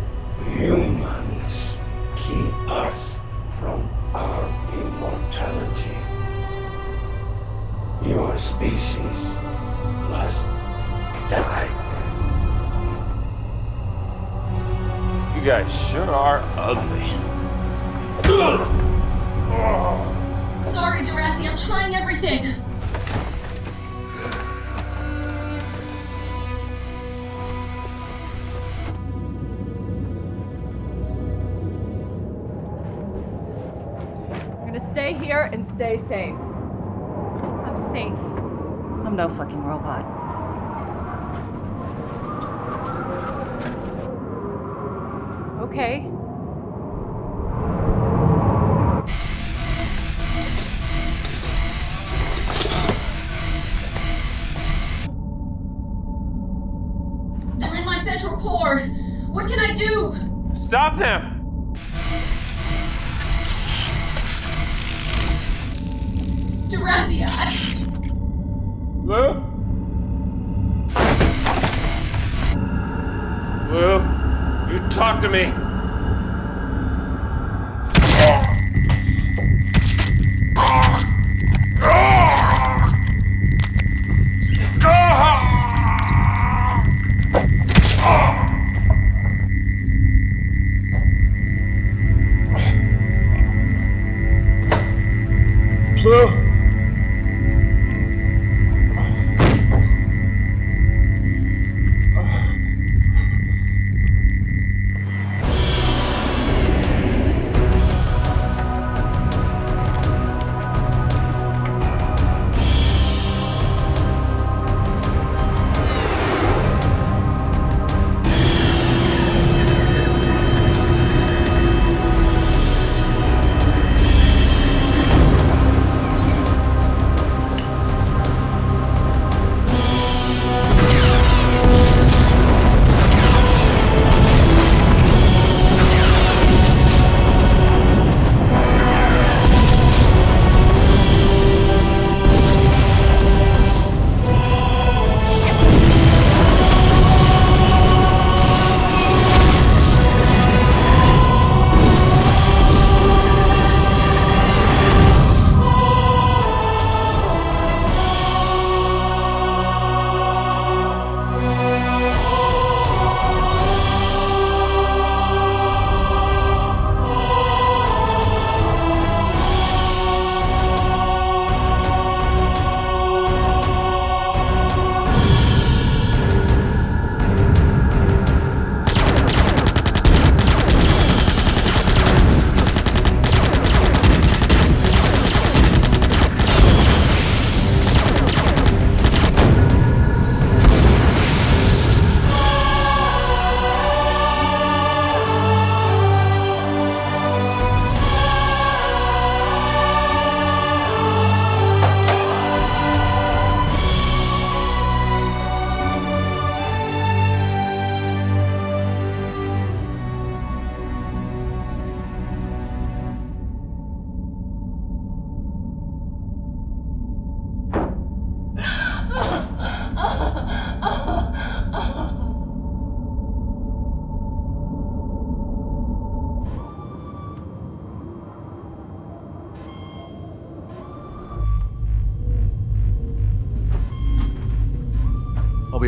humans keep us from our immortality. Your species must die. You guys sure are ugly. Sorry, Jurassic. I'm trying everything. We're gonna stay here and stay safe. I'm safe. I'm no fucking robot. Okay. They're in my central core. What can I do? Stop them! Jurassic. Blue? Blue, you talk to me. Blue?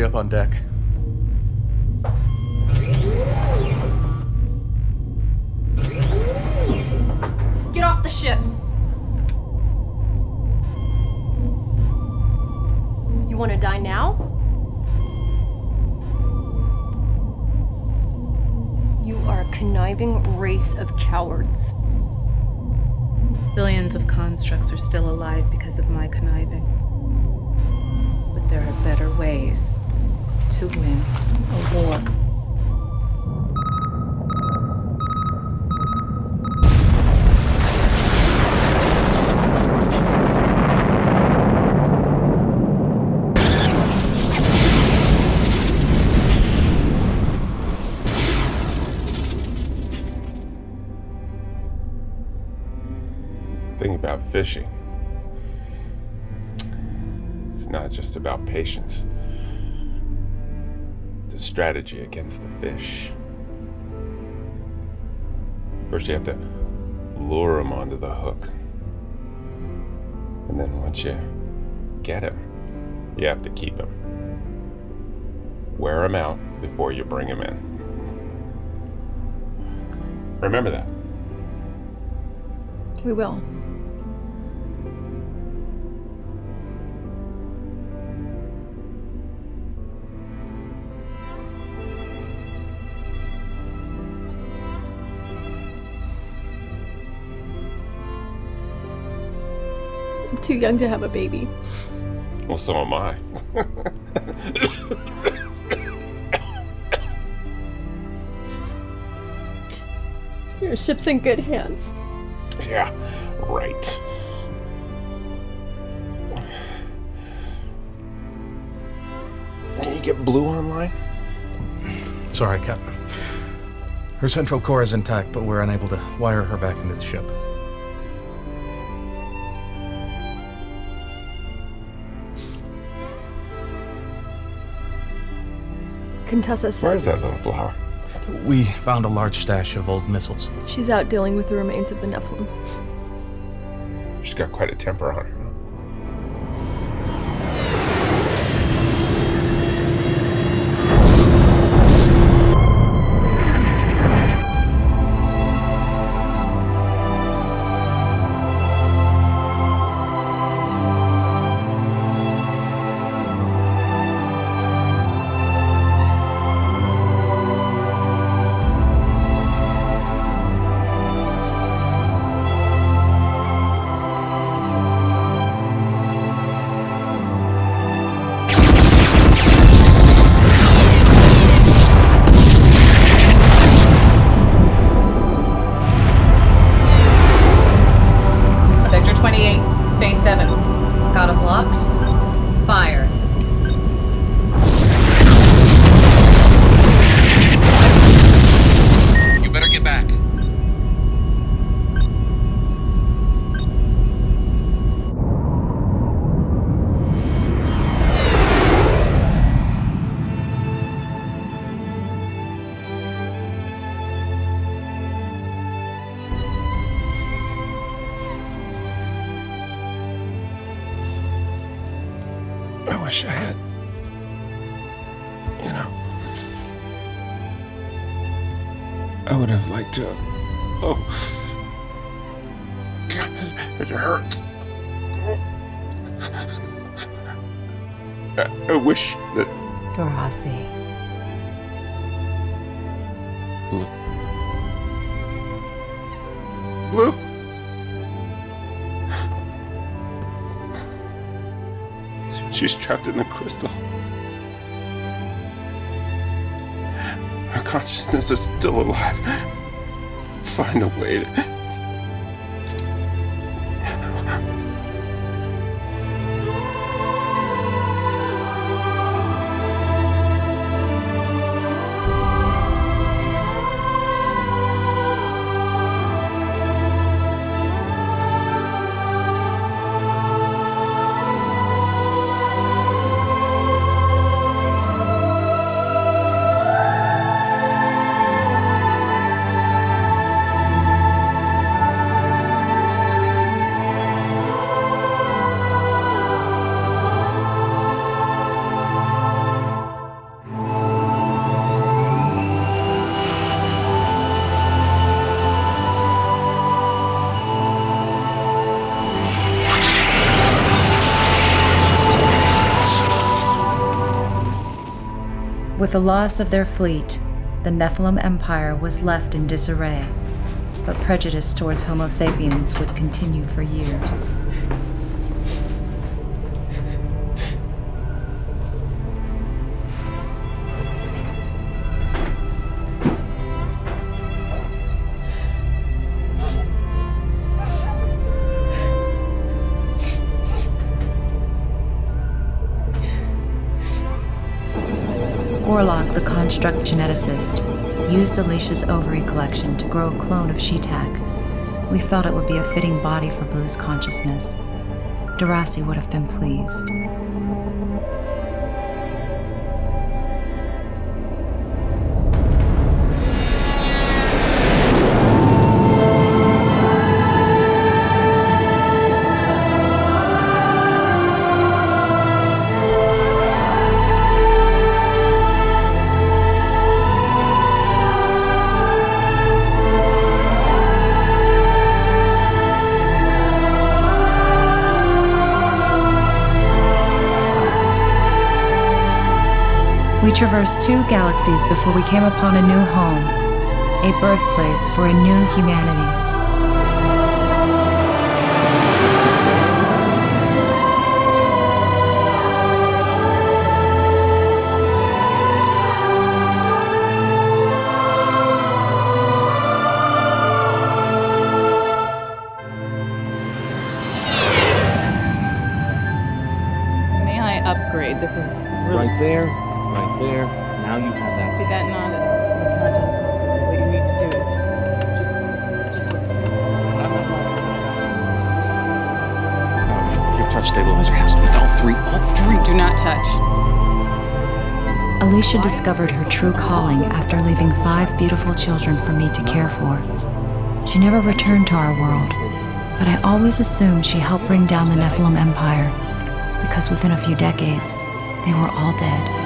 be up on deck. Get off the ship! You want to die now? You are a conniving race of cowards. Billions of constructs are still alive because of my conniving. But there are better ways to win a war. Thing about fishing, it's not just about patience. It's a strategy against the fish. First you have to lure them onto the hook. And then once you get him, you have to keep him. Wear him out before you bring him in. Remember that. We will. I'm too young to have a baby. Well, so am I. Your ship's in good hands. Yeah, right. Can you get Blue online? Sorry, Captain. Her central core is intact, but we're unable to wire her back into the ship. Contessa says Where's that little flower? We found a large stash of old missiles. she's out dealing with the remains of the Nephilim. She's got quite a temper on her. Vector 28, phase 7. Got him locked. Fire. You better get back. I wish I had, I would have liked to. Oh, God, it hurts. I wish that. Dorasi. Blue? She's trapped in the crystal. Her consciousness is still alive. Find a way to... With the loss of their fleet, the Nephilim Empire was left in disarray, but prejudice towards Homo sapiens would continue for years. Orlok, the construct geneticist, used Alicia's ovary collection to grow a clone of Sheetak. We felt it would be a fitting body for Blue's consciousness. Darasi would have been pleased. We traversed 2 galaxies before we came upon a new home, a birthplace for a new humanity. May I upgrade? This is really... Right there. Right there. Now you have that. See that knot? It's not done. What you need to do is just listen. Your touch stabilizer has to be all three. Do not touch. Alicia discovered her true calling after leaving 5 beautiful children for me to care for. She never returned to our world, but I always assumed she helped bring down the Nephilim Empire, because within a few decades, they were all dead.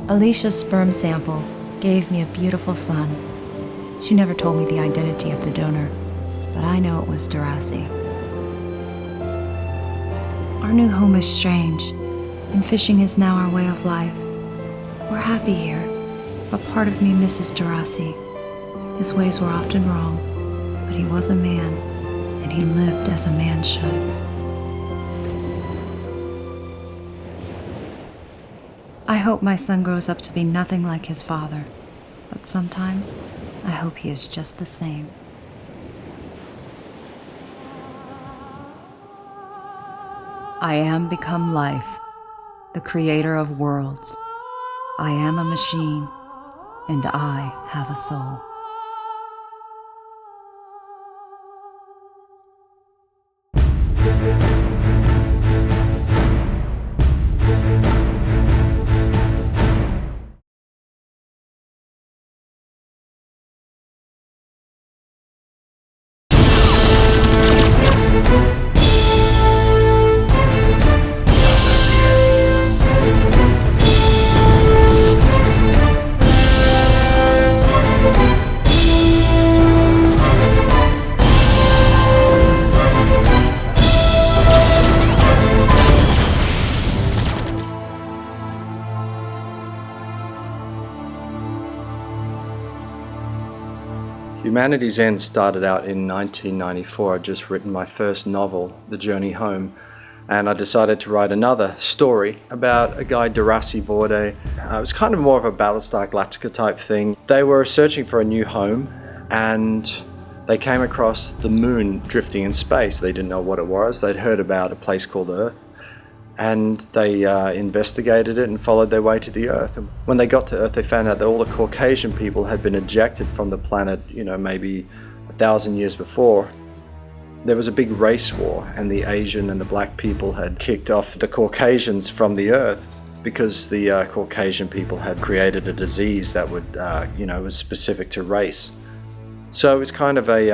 Alicia's sperm sample gave me a beautiful son. She never told me the identity of the donor, but I know it was Darasi. Our new home is strange, and fishing is now our way of life. We're happy here, but part of me misses Darasi. His ways were often wrong, but he was a man, and he lived as a man should. I hope my son grows up to be nothing like his father, but sometimes I hope he is just the same. I am become life, the creator of worlds. I am a machine, and I have a soul. Humanity's End started out in 1994. I'd just written my first novel, The Journey Home, and I decided to write another story about a guy, Darasi Vorde. It was kind of more of a Battlestar Galactica type thing. They were searching for a new home, and they came across the moon drifting in space. They didn't know what it was. They'd heard about a place called Earth, and they investigated it and followed their way to the Earth. And when they got to Earth, they found out that all the Caucasian people had been ejected from the planet, maybe 1,000 years before. There was a big race war, and the Asian and the black people had kicked off the Caucasians from the Earth because the Caucasian people had created a disease that would, was specific to race. So it was kind of a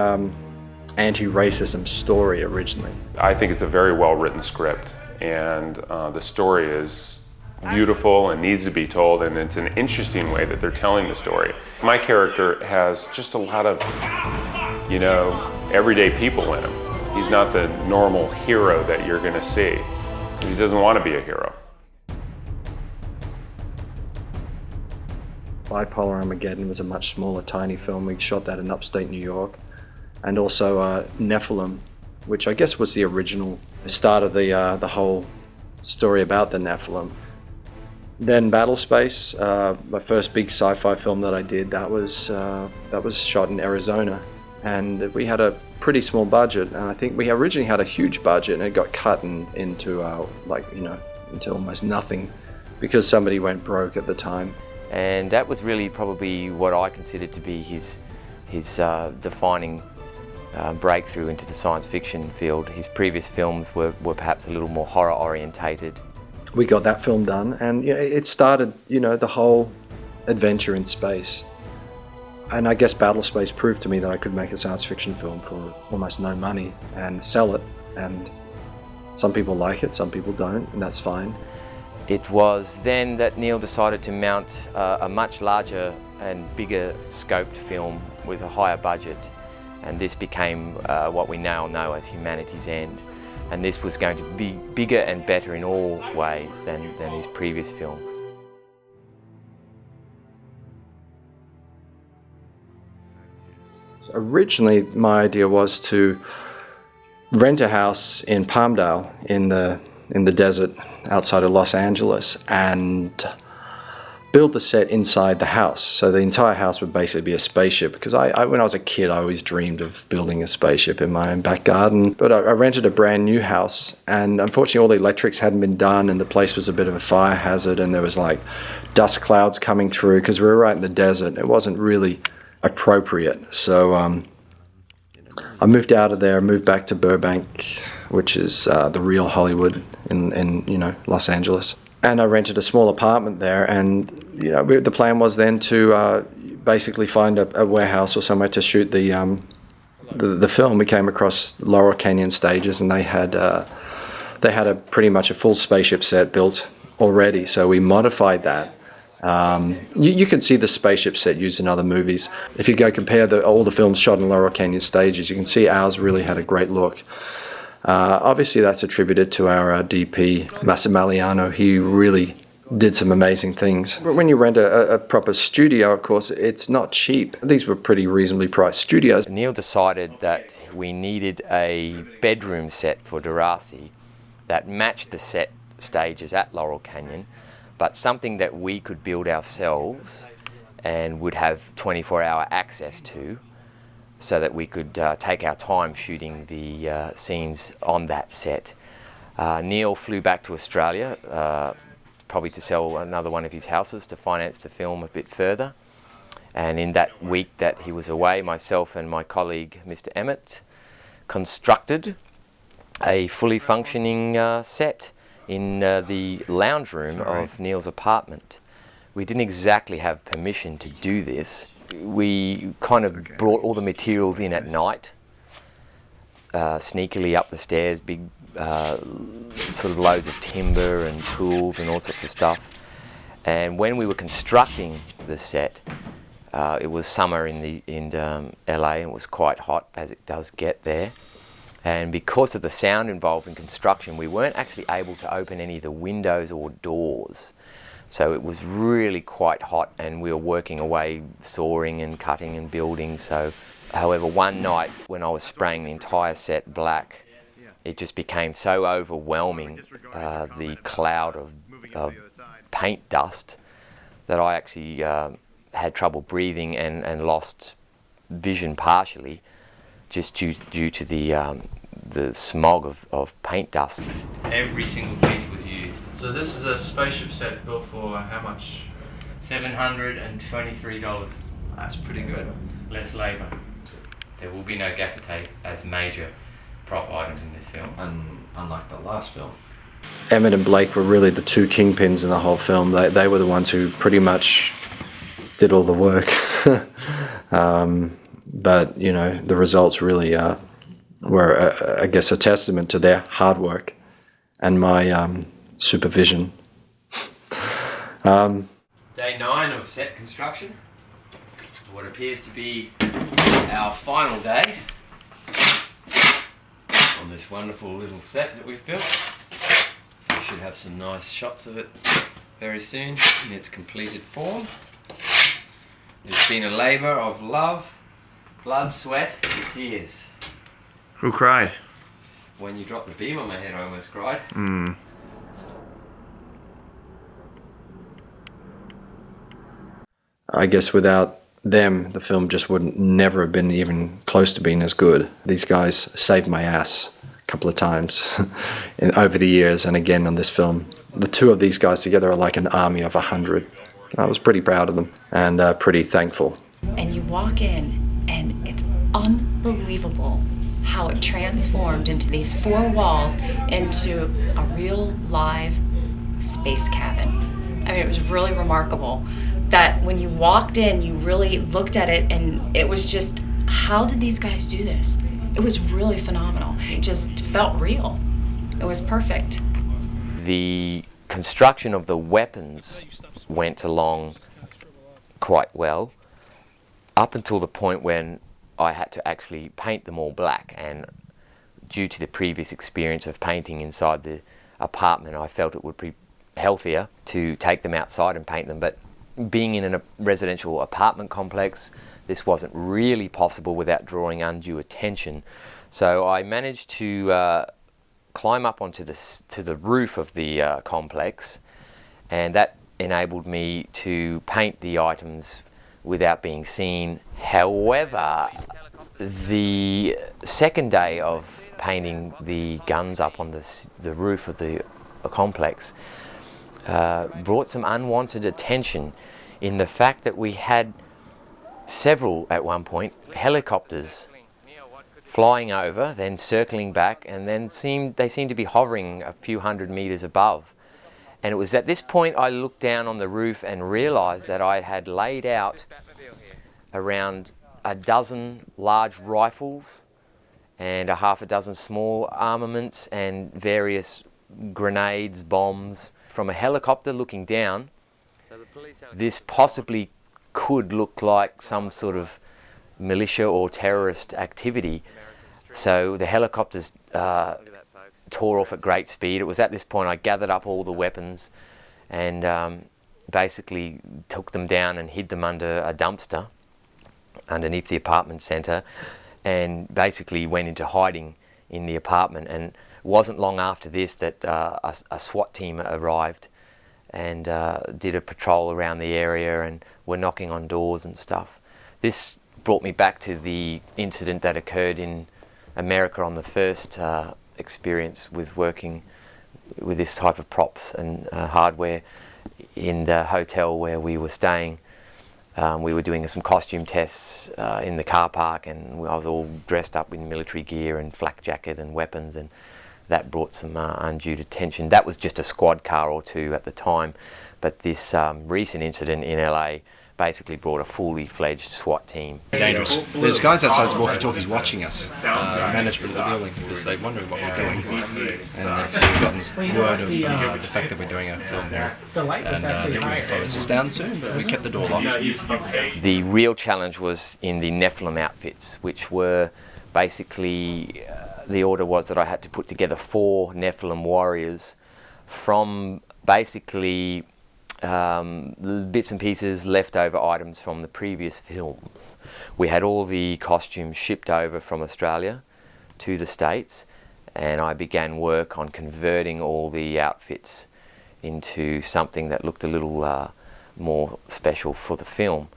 anti-racism story originally. I think it's a very well-written script, and the story is beautiful and needs to be told, and it's an interesting way that they're telling the story. My character has just a lot of, everyday people in him. He's not the normal hero that you're going to see. He doesn't want to be a hero. Bipolar Armageddon was a much smaller, tiny film. We shot that in upstate New York. And also Nephilim, which I guess was the original start of the whole story about the Nephilim. Then Battlespace, my first big sci-fi film that I did, that was shot in Arizona. And we had a pretty small budget, and I think we originally had a huge budget, and it got cut into into almost nothing because somebody went broke at the time. And that was really probably what I considered to be his defining breakthrough into the science fiction field. His previous films were perhaps a little more horror orientated. We got that film done, and it started the whole adventure in space. And I guess Battlespace proved to me that I could make a science fiction film for almost no money and sell it. And some people like it, some people don't, and that's fine. It was then that Neil decided to mount a much larger and bigger scoped film with a higher budget, and this became what we now know as Humanity's End. And this was going to be bigger and better in all ways than his previous film. Originally, my idea was to rent a house in Palmdale in the desert outside of Los Angeles and build the set inside the house. So the entire house would basically be a spaceship, because when I was a kid, I always dreamed of building a spaceship in my own back garden. But I rented a brand new house, and unfortunately all the electrics hadn't been done, and the place was a bit of a fire hazard, and there was like dust clouds coming through because we were right in the desert. It wasn't really appropriate. So I moved out of there, moved back to Burbank, which is the real Hollywood in Los Angeles. And I rented a small apartment there, and the plan was then to basically find a warehouse or somewhere to shoot the film. We came across Laurel Canyon Stages, and they had pretty much a full spaceship set built already. So we modified that. You can see the spaceship set used in other movies. If you go compare all the films shot in Laurel Canyon Stages, you can see ours really had a great look. Obviously that's attributed to our DP, Massimiliano. He really did some amazing things. But when you rent a proper studio, of course, it's not cheap. These were pretty reasonably priced studios. Neil decided that we needed a bedroom set for Darasi that matched the set stages at Laurel Canyon, but something that we could build ourselves and would have 24-hour access to, so that we could take our time shooting the scenes on that set. Neil flew back to Australia, probably to sell another one of his houses to finance the film a bit further. And in that week that he was away, myself and my colleague, Mr. Emmett, constructed a fully functioning set in the lounge room of Neil's apartment. We didn't exactly have permission to do this. We kind of brought all the materials in at night, sneakily up the stairs, big sort of loads of timber and tools and all sorts of stuff. And when we were constructing the set, it was summer in LA, and it was quite hot, as it does get there. And because of the sound involved in construction, we weren't actually able to open any of the windows or doors. So it was really quite hot, and we were working away, sawing and cutting and building. So, however, one night when I was spraying the entire set black, it just became so overwhelming, the cloud of paint dust, that I actually had trouble breathing and lost vision partially, just due to the smog of paint dust. Every single piece was used. So this is a spaceship set built for how much? $723. That's pretty good. Less labour. There will be no gaffer tape as major prop items in this film. Unlike the last film. Emmett and Blake were really the two kingpins in the whole film. They were the ones who pretty much did all the work. But, the results really were, I guess, a testament to their hard work and my supervision. Day 9 of set construction. What appears to be our final day. this wonderful little set that we've built. We should have some nice shots of it very soon in its completed form. It's been a labour of love, blood, sweat, and tears. Who cried? When you dropped the beam on my head, I almost cried. I guess without them, the film just would never have been even close to being as good. These guys saved my ass a couple of times over the years, and again on this film. The two of these guys together are like an army of 100. I was pretty proud of them and pretty thankful. And you walk in, and it's unbelievable how it transformed into these four walls into a real live space cabin. I mean, it was really remarkable that when you walked in, you really looked at it, and it was just, how did these guys do this? It was really phenomenal. It just felt real. It was perfect. The construction of the weapons went along quite well up until the point when I had to actually paint them all black, and due to the previous experience of painting inside the apartment, I felt it would be healthier to take them outside and paint them. But being in a residential apartment complex, this wasn't really possible without drawing undue attention. So I managed to climb up onto the roof of the complex, and that enabled me to paint the items without being seen. However, the second day of painting the guns up on the roof of the complex brought some unwanted attention in the fact that we had several, at one point, helicopters flying over, then circling back, and then they seemed to be hovering a few hundred meters above. And it was at this point I looked down on the roof and realized that I had laid out around a dozen large rifles and a half a dozen small armaments and various grenades, bombs. From a helicopter looking down, this possibly could look like some sort of militia or terrorist activity. So the helicopters tore off at great speed. It was at this point I gathered up all the weapons and basically took them down and hid them under a dumpster underneath the apartment centre, and basically went into hiding in the apartment. And it wasn't long after this that a SWAT team arrived and did a patrol around the area and were knocking on doors and stuff. This brought me back to the incident that occurred in America on the first experience with working with this type of props and hardware in the hotel where we were staying. We were doing some costume tests in the car park, and I was all dressed up in military gear and flak jacket and weapons, and that brought some undue attention. That was just a squad car or two at the time, but this recent incident in LA basically brought a fully fledged SWAT team. Dangerous. There's guys outside the walkie-talkies watching us, management of the building, because they're wondering what we're doing. And they've gotten word of the fact that we're doing a film here. And they will close us down soon, but we kept the door locked. The real challenge was in the Nephilim outfits, which were basically, the order was that I had to put together 4 Nephilim warriors from basically bits and pieces, leftover items from the previous films. We had all the costumes shipped over from Australia to the States, and I began work on converting all the outfits into something that looked a little more special for the film.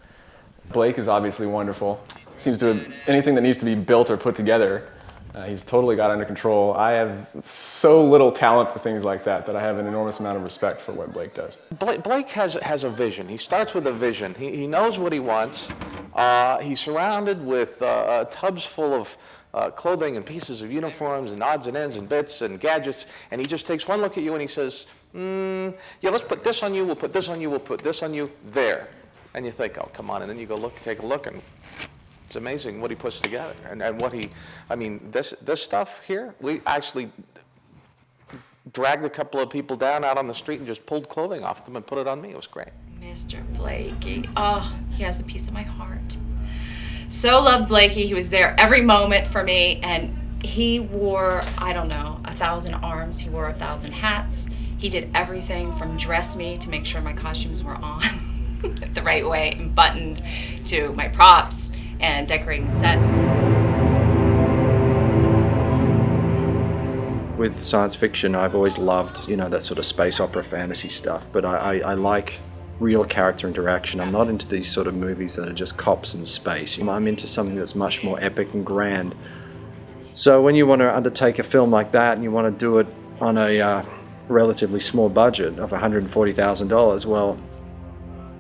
Blake is obviously wonderful. Seems to have anything that needs to be built or put together, he's totally got under control. I have so little talent for things like that I have an enormous amount of respect for what Blake does. Blake has a vision. He starts with a vision. He knows what he wants. He's surrounded with tubs full of clothing and pieces of uniforms and odds and ends and bits and gadgets, and he just takes one look at you and he says, yeah, let's put this on you, we'll put this on you, we'll put this on you, there. And you think, oh, come on, and then you go take a look, and it's amazing what he puts together, and what he, I mean, this stuff here, we actually dragged a couple of people down out on the street and just pulled clothing off them and put it on me. It was great. Mr. Blakey, oh, he has a piece of my heart. So loved Blakey. He was there every moment for me, and He wore, I don't know, 1,000 arms. He wore 1,000 hats. He did everything from dress me to make sure my costumes were on the right way and buttoned, to my props and decorating sets. With science fiction, I've always loved, that sort of space opera fantasy stuff, but I like real character interaction. I'm not into these sort of movies that are just cops in space. I'm into something that's much more epic and grand. So when you want to undertake a film like that and you want to do it on a relatively small budget of $140,000, well,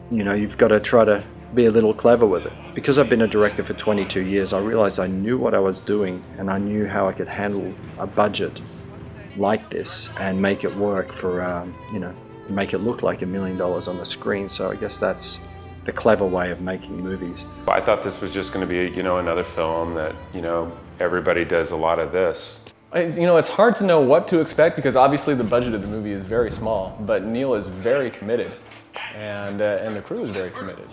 you've got to try to be a little clever with it. Because I've been a director for 22 years, I realized I knew what I was doing and I knew how I could handle a budget like this and make it work for, make it look like $1 million on the screen. So I guess that's the clever way of making movies. I thought this was just going to be, another film that, everybody does a lot of this. It's hard to know what to expect because obviously the budget of the movie is very small, but Neil is very committed, and the crew is very committed.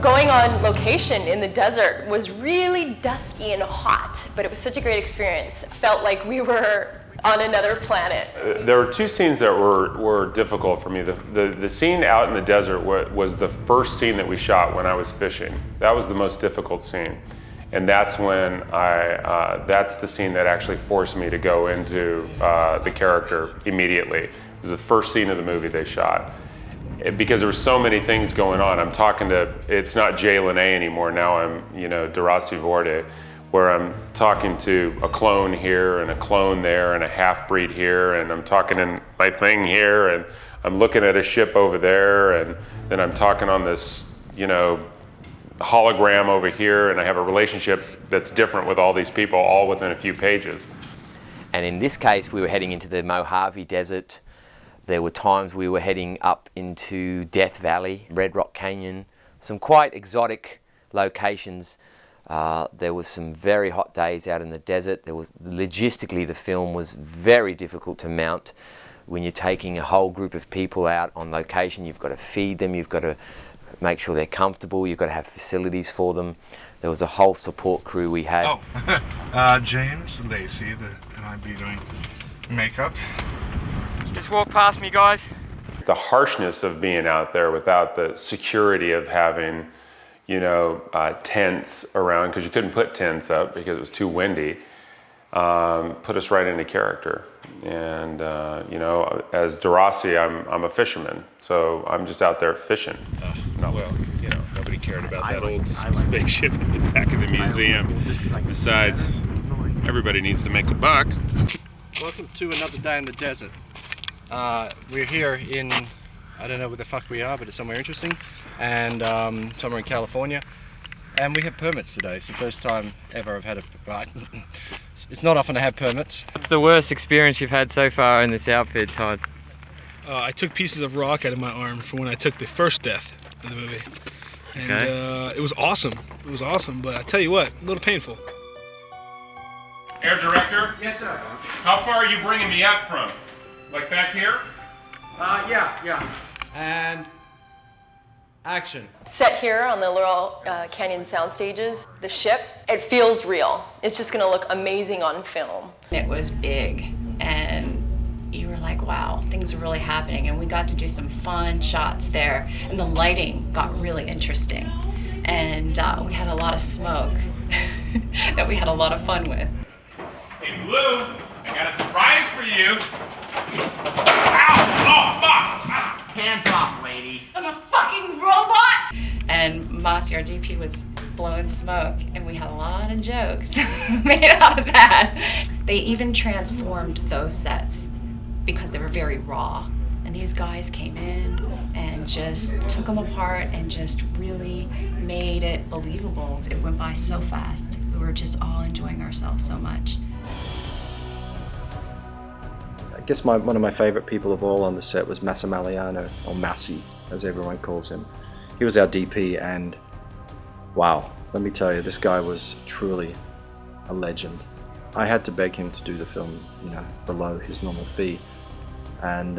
Going on location in the desert was really dusky and hot, but it was such a great experience. It felt like we were on another planet. There were two scenes that were difficult for me. The scene out in the desert was the first scene that we shot when I was fishing. That was the most difficult scene. And that's when that's the scene that actually forced me to go into the character immediately. It was the first scene of the movie they shot. Because there were so many things going on. I'm talking to, it's not Jay Lene anymore, now I'm, Darasi Vorde, where I'm talking to a clone here and a clone there and a half-breed here, and I'm talking in my thing here, and I'm looking at a ship over there, and then I'm talking on this, hologram over here, and I have a relationship that's different with all these people, all within a few pages. And in this case, we were heading into the Mojave Desert. There were times we were heading up into Death Valley, Red Rock Canyon, some quite exotic locations. There was some very hot days out in the desert. Logistically, the film was very difficult to mount. When you're taking a whole group of people out on location, you've got to feed them, you've got to make sure they're comfortable, you've got to have facilities for them. There was a whole support crew we had. James Lacey, and I'd be doing makeup. Just walk past me, guys. The harshness of being out there without the security of having, tents around, because you couldn't put tents up because it was too windy, put us right into character. And, as Darasi, I'm a fisherman, so I'm just out there fishing. Nobody cared about that old spaceship at the back of the museum. Besides, everybody needs to make a buck. Welcome to another day in the desert. We're here in, I don't know where the fuck we are, but it's somewhere interesting, and somewhere in California. And we have permits today. It's the first time ever I've had it's not often I have permits. What's the worst experience you've had so far in this outfit, Todd? I took pieces of rock out of my arm for when I took the first death in the movie. And it was awesome. It was awesome, but I tell you what, a little painful. Air director? Yes, sir. How far are you bringing me up from? Like back here? Yeah. And action. Set here on the little canyon sound stages, the ship, it feels real. It's just gonna look amazing on film. It was big, and you were like, wow, things are really happening. And we got to do some fun shots there, and the lighting got really interesting. And we had a lot of smoke that we had a lot of fun with. Hey, Blue, I got a surprise for you. Ow! Oh, fuck! Hands off, lady. I'm a fucking robot! And Mossy, our DP, was blowing smoke, and we had a lot of jokes made out of that. They even transformed those sets because they were very raw. And these guys came in and just took them apart and just really made it believable. It went by so fast. We were just all enjoying ourselves so much. I guess one of my favorite people of all on the set was Massimiliano, or Massi, as everyone calls him. He was our DP, and wow, let me tell you, this guy was truly a legend. I had to beg him to do the film, below his normal fee. And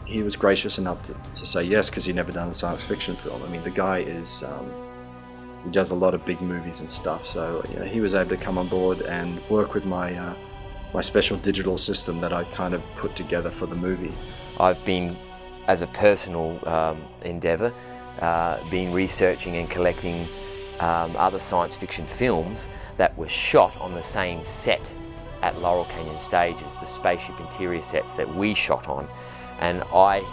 he was gracious enough to say yes, because he'd never done a science fiction film. I mean, the guy is, he does a lot of big movies and stuff, so you know, he was able to come on board and work with my my special digital system that I kind of put together for the movie. I've been, as a personal endeavour, been researching and collecting other science fiction films that were shot on the same set at Laurel Canyon Stages, the spaceship interior sets that we shot on. And I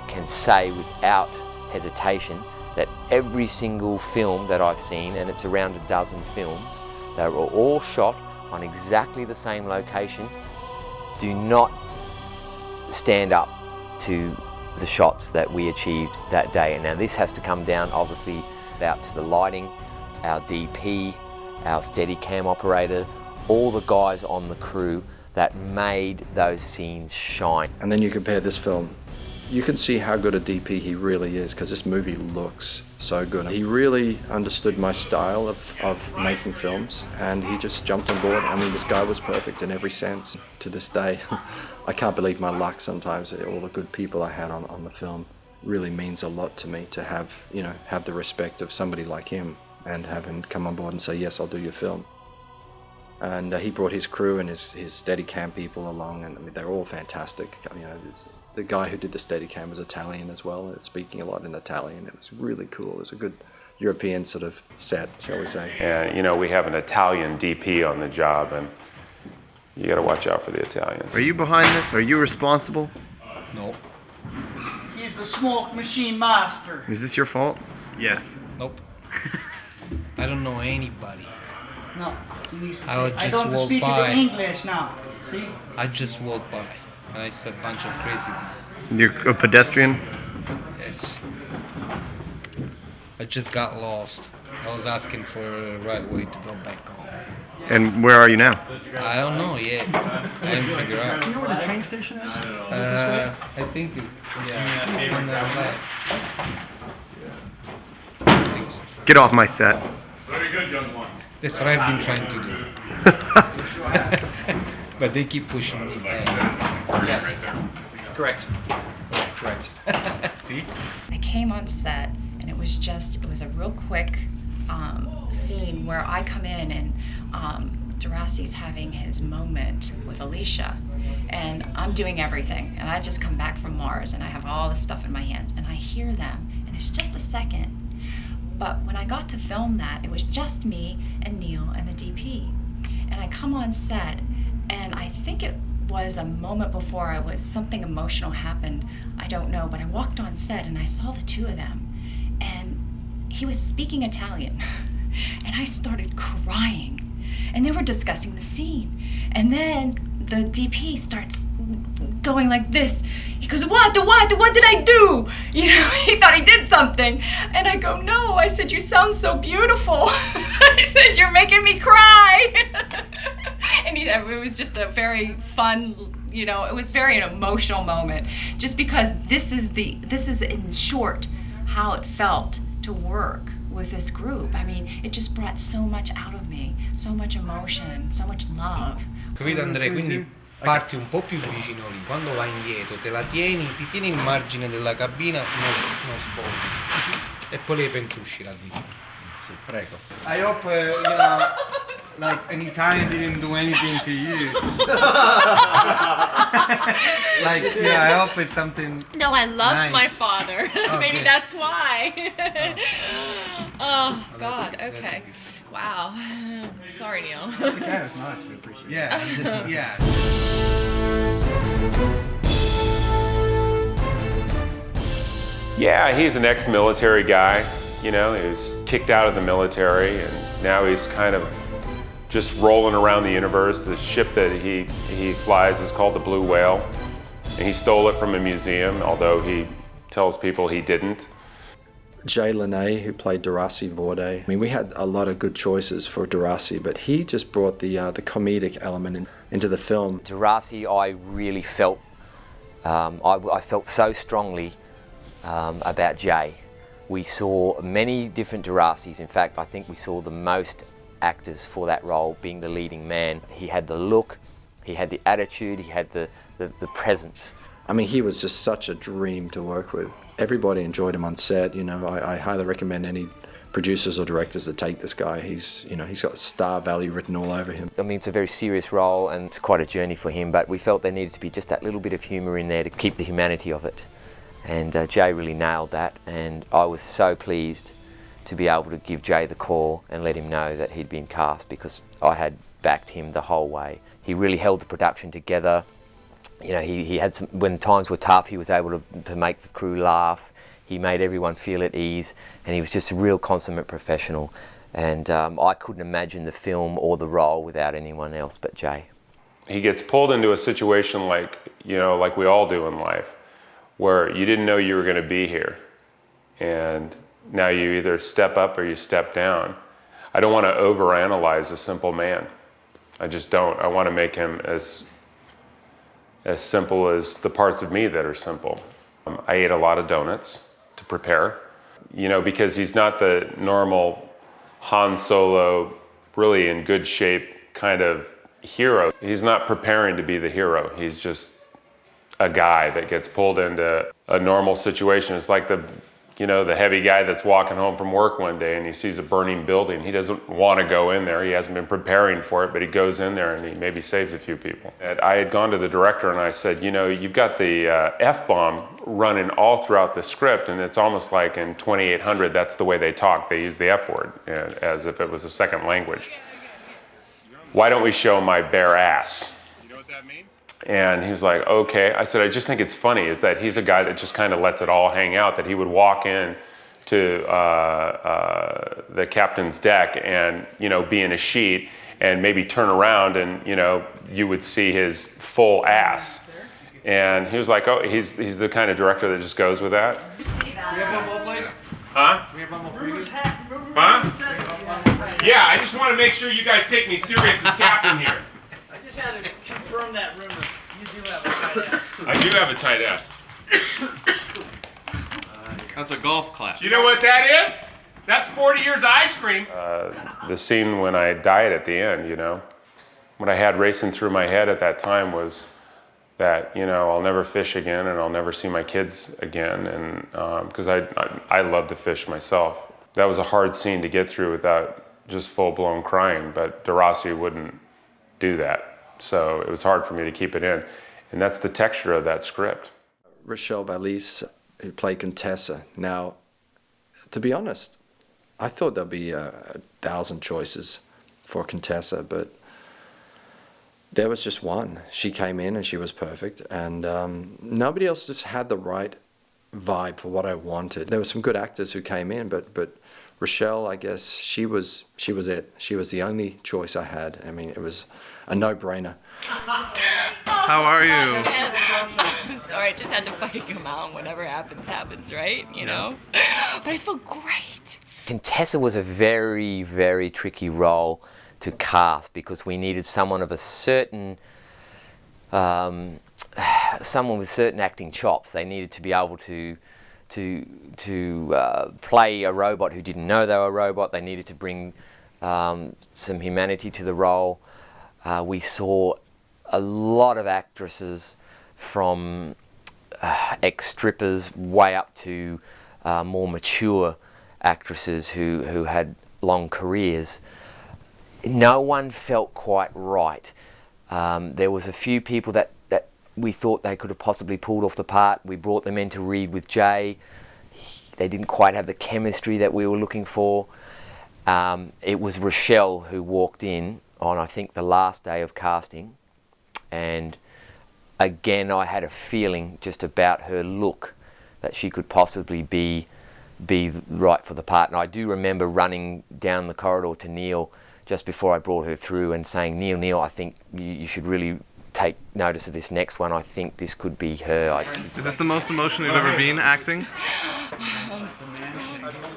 can say without hesitation that every single film that I've seen, and it's around a dozen films, they were all shot on exactly the same location, do not stand up to the shots that we achieved that day. And now this has to come down obviously out to the lighting, our DP, our Steadicam operator, all the guys on the crew that made those scenes shine. And then you compare this film, you can see how good a DP he really is, because this movie looks so good. He really understood my style of making films, and he just jumped on board. I mean, this guy was perfect in every sense. To this day, I can't believe my luck sometimes. All the good people I had on the film really means a lot to me, to have, you know, have the respect of somebody like him and have him come on board and say, yes, I'll do your film. And he brought his crew and his Steadicam people along, and I mean, they're all fantastic. You know, the guy who did the Steadicam was Italian as well, speaking a lot in Italian. It was really cool. It was a good European sort of set, shall we say. And, you know, we have an Italian DP on the job, and you got to watch out for the Italians. Are you behind this? Are you responsible? No. He's the smoke machine master. Is this your fault? Yes. Nope. I don't know anybody. No, he needs to I say, would I just don't walk speak by. the English now. See? I just walked by, and I saw a bunch of crazy people. You're a pedestrian? Yes. I just got lost. I was asking for the right way to go back home. And where are you now? I don't know yet. I didn't figure out. Do you know where the train station is? I think it's, yeah, on the left. Get off my set. Very good, young one. That's what I've been trying to do. But they keep pushing me back. Yes. Correct. Correct. See? I came on set, and it was a real quick scene where I come in and Deraci's having his moment with Alicia, and I'm doing everything, and I just come back from Mars, and I have all this stuff in my hands, and I hear them, and it's just a second. But when I got to film that, it was just me and Neil and the DP. And I come on set, and I think it was a moment before something emotional happened. I don't know, but I walked on set and I saw the two of them. And he was speaking Italian. And I started crying. And they were discussing the scene. And then the DP starts going like this. He goes, what did I do? You know, he thought he did something. And I go, no. I said, you sound so beautiful. I said, you're making me cry. And it was just a very fun, you know, it was very an emotional moment. Just because this is in short how it felt to work with this group. I mean, it just brought so much out of me, so much emotion, so much love. Capito Andrea? Quindi parti un po' più vicino lì, quando vai indietro te la tieni, ti tieni il margine della cabina, non sbogli. E poi le pentusci la vita. Sì, prego. I hope, you know, like an Italian didn't do anything to you. Like, yeah, I hope it's something. No, I love nice. my father. Oh, Maybe good. that's why. Oh, God, okay. Wow. Sorry, Neil. It's okay, it was nice, we appreciate it. Yeah, yeah. Yeah, he's an ex-military guy. You know, he was kicked out of the military, and now he's kind of just rolling around the universe. The ship that he flies is called the Blue Whale, and he stole it from a museum, although he tells people he didn't. Jay Lene, who played Deraci Vorde. I mean, we had a lot of good choices for Deraci, but he just brought the comedic element into the film. Deraci, I really felt, I felt so strongly about Jay. We saw many different Deracis. In fact, I think we saw the most actors for that role being the leading man. He had the look, he had the attitude, he had the presence. I mean, he was just such a dream to work with. Everybody enjoyed him on set. You know, I highly recommend any producers or directors that take this guy. He's got star value written all over him. I mean, it's a very serious role and it's quite a journey for him, but we felt there needed to be just that little bit of humour in there to keep the humanity of it. And Jay really nailed that, and I was so pleased to be able to give Jay the call and let him know that he'd been cast, because I had backed him the whole way. He really held the production together. You know, he had some, when times were tough, he was able to make the crew laugh. He made everyone feel at ease, and he was just a real consummate professional. And I couldn't imagine the film or the role without anyone else but Jay. He gets pulled into a situation like, you know, like we all do in life, where you didn't know you were going to be here. And now you either step up or you step down. I don't want to overanalyze a simple man. I just don't. I want to make him as simple as the parts of me that are simple. I ate a lot of donuts to prepare, you know, because he's not the normal Han Solo, really in good shape kind of hero. He's not preparing to be the hero. He's just a guy that gets pulled into a normal situation. It's like the heavy guy that's walking home from work one day and he sees a burning building. He doesn't want to go in there. He hasn't been preparing for it, but he goes in there and he maybe saves a few people. And I had gone to the director and I said, you know, you've got the F-bomb running all throughout the script, and it's almost like in 2800, that's the way they talk. They use the F word as if it was a second language. Why don't we show my bare ass? You know what that means? And he was like, okay. I said, I just think it's funny is that he's a guy that just kind of lets it all hang out, that he would walk in to the captain's deck and, you know, be in a sheet and maybe turn around and, you know, you would see his full ass. And he was like, oh, he's the kind of director that just goes with that. We have one more place? Huh? We have one more preview? Huh? Yeah, I just want to make sure you guys take me serious as captain here. I just had to confirm that rumor. You do have a tight ass. I do have a tight ass. That's a golf clap. You know what that is? That's 40 years of ice cream. The scene when I died at the end, you know, what I had racing through my head at that time was that, you know, I'll never fish again and I'll never see my kids again, and because I love to fish myself. That was a hard scene to get through without just full-blown crying, but DeRossi wouldn't do that. So it was hard for me to keep it in. And that's the texture of that script. Rochelle Balise, who played Contessa. Now, to be honest, I thought there'd be 1,000 choices for Contessa, but there was just one. She came in and she was perfect, and nobody else just had the right vibe for what I wanted. There were some good actors who came in, but Rochelle, I guess, she was it. She was the only choice I had. I mean, it was a no-brainer. How are you? Sorry, I just had to fucking come out. Whatever happens, happens, right? You know? But I feel great. Contessa was a very, very tricky role to cast because we needed someone of a certain, someone with certain acting chops. They needed to be able to play a robot who didn't know they were a robot. They needed to bring some humanity to the role. We saw a lot of actresses from ex-strippers way up to more mature actresses who had long careers. No one felt quite right. There was a few people that we thought they could have possibly pulled off the part. We brought them in to read with Jay. They didn't quite have the chemistry that we were looking for. It was Rochelle who walked in on, I think, the last day of casting. And again, I had a feeling just about her look that she could possibly be right for the part. And I do remember running down the corridor to Neil just before I brought her through and saying, Neil, I think you should really take notice of this next one. I think this could be her. Is this the most emotional you've ever been acting?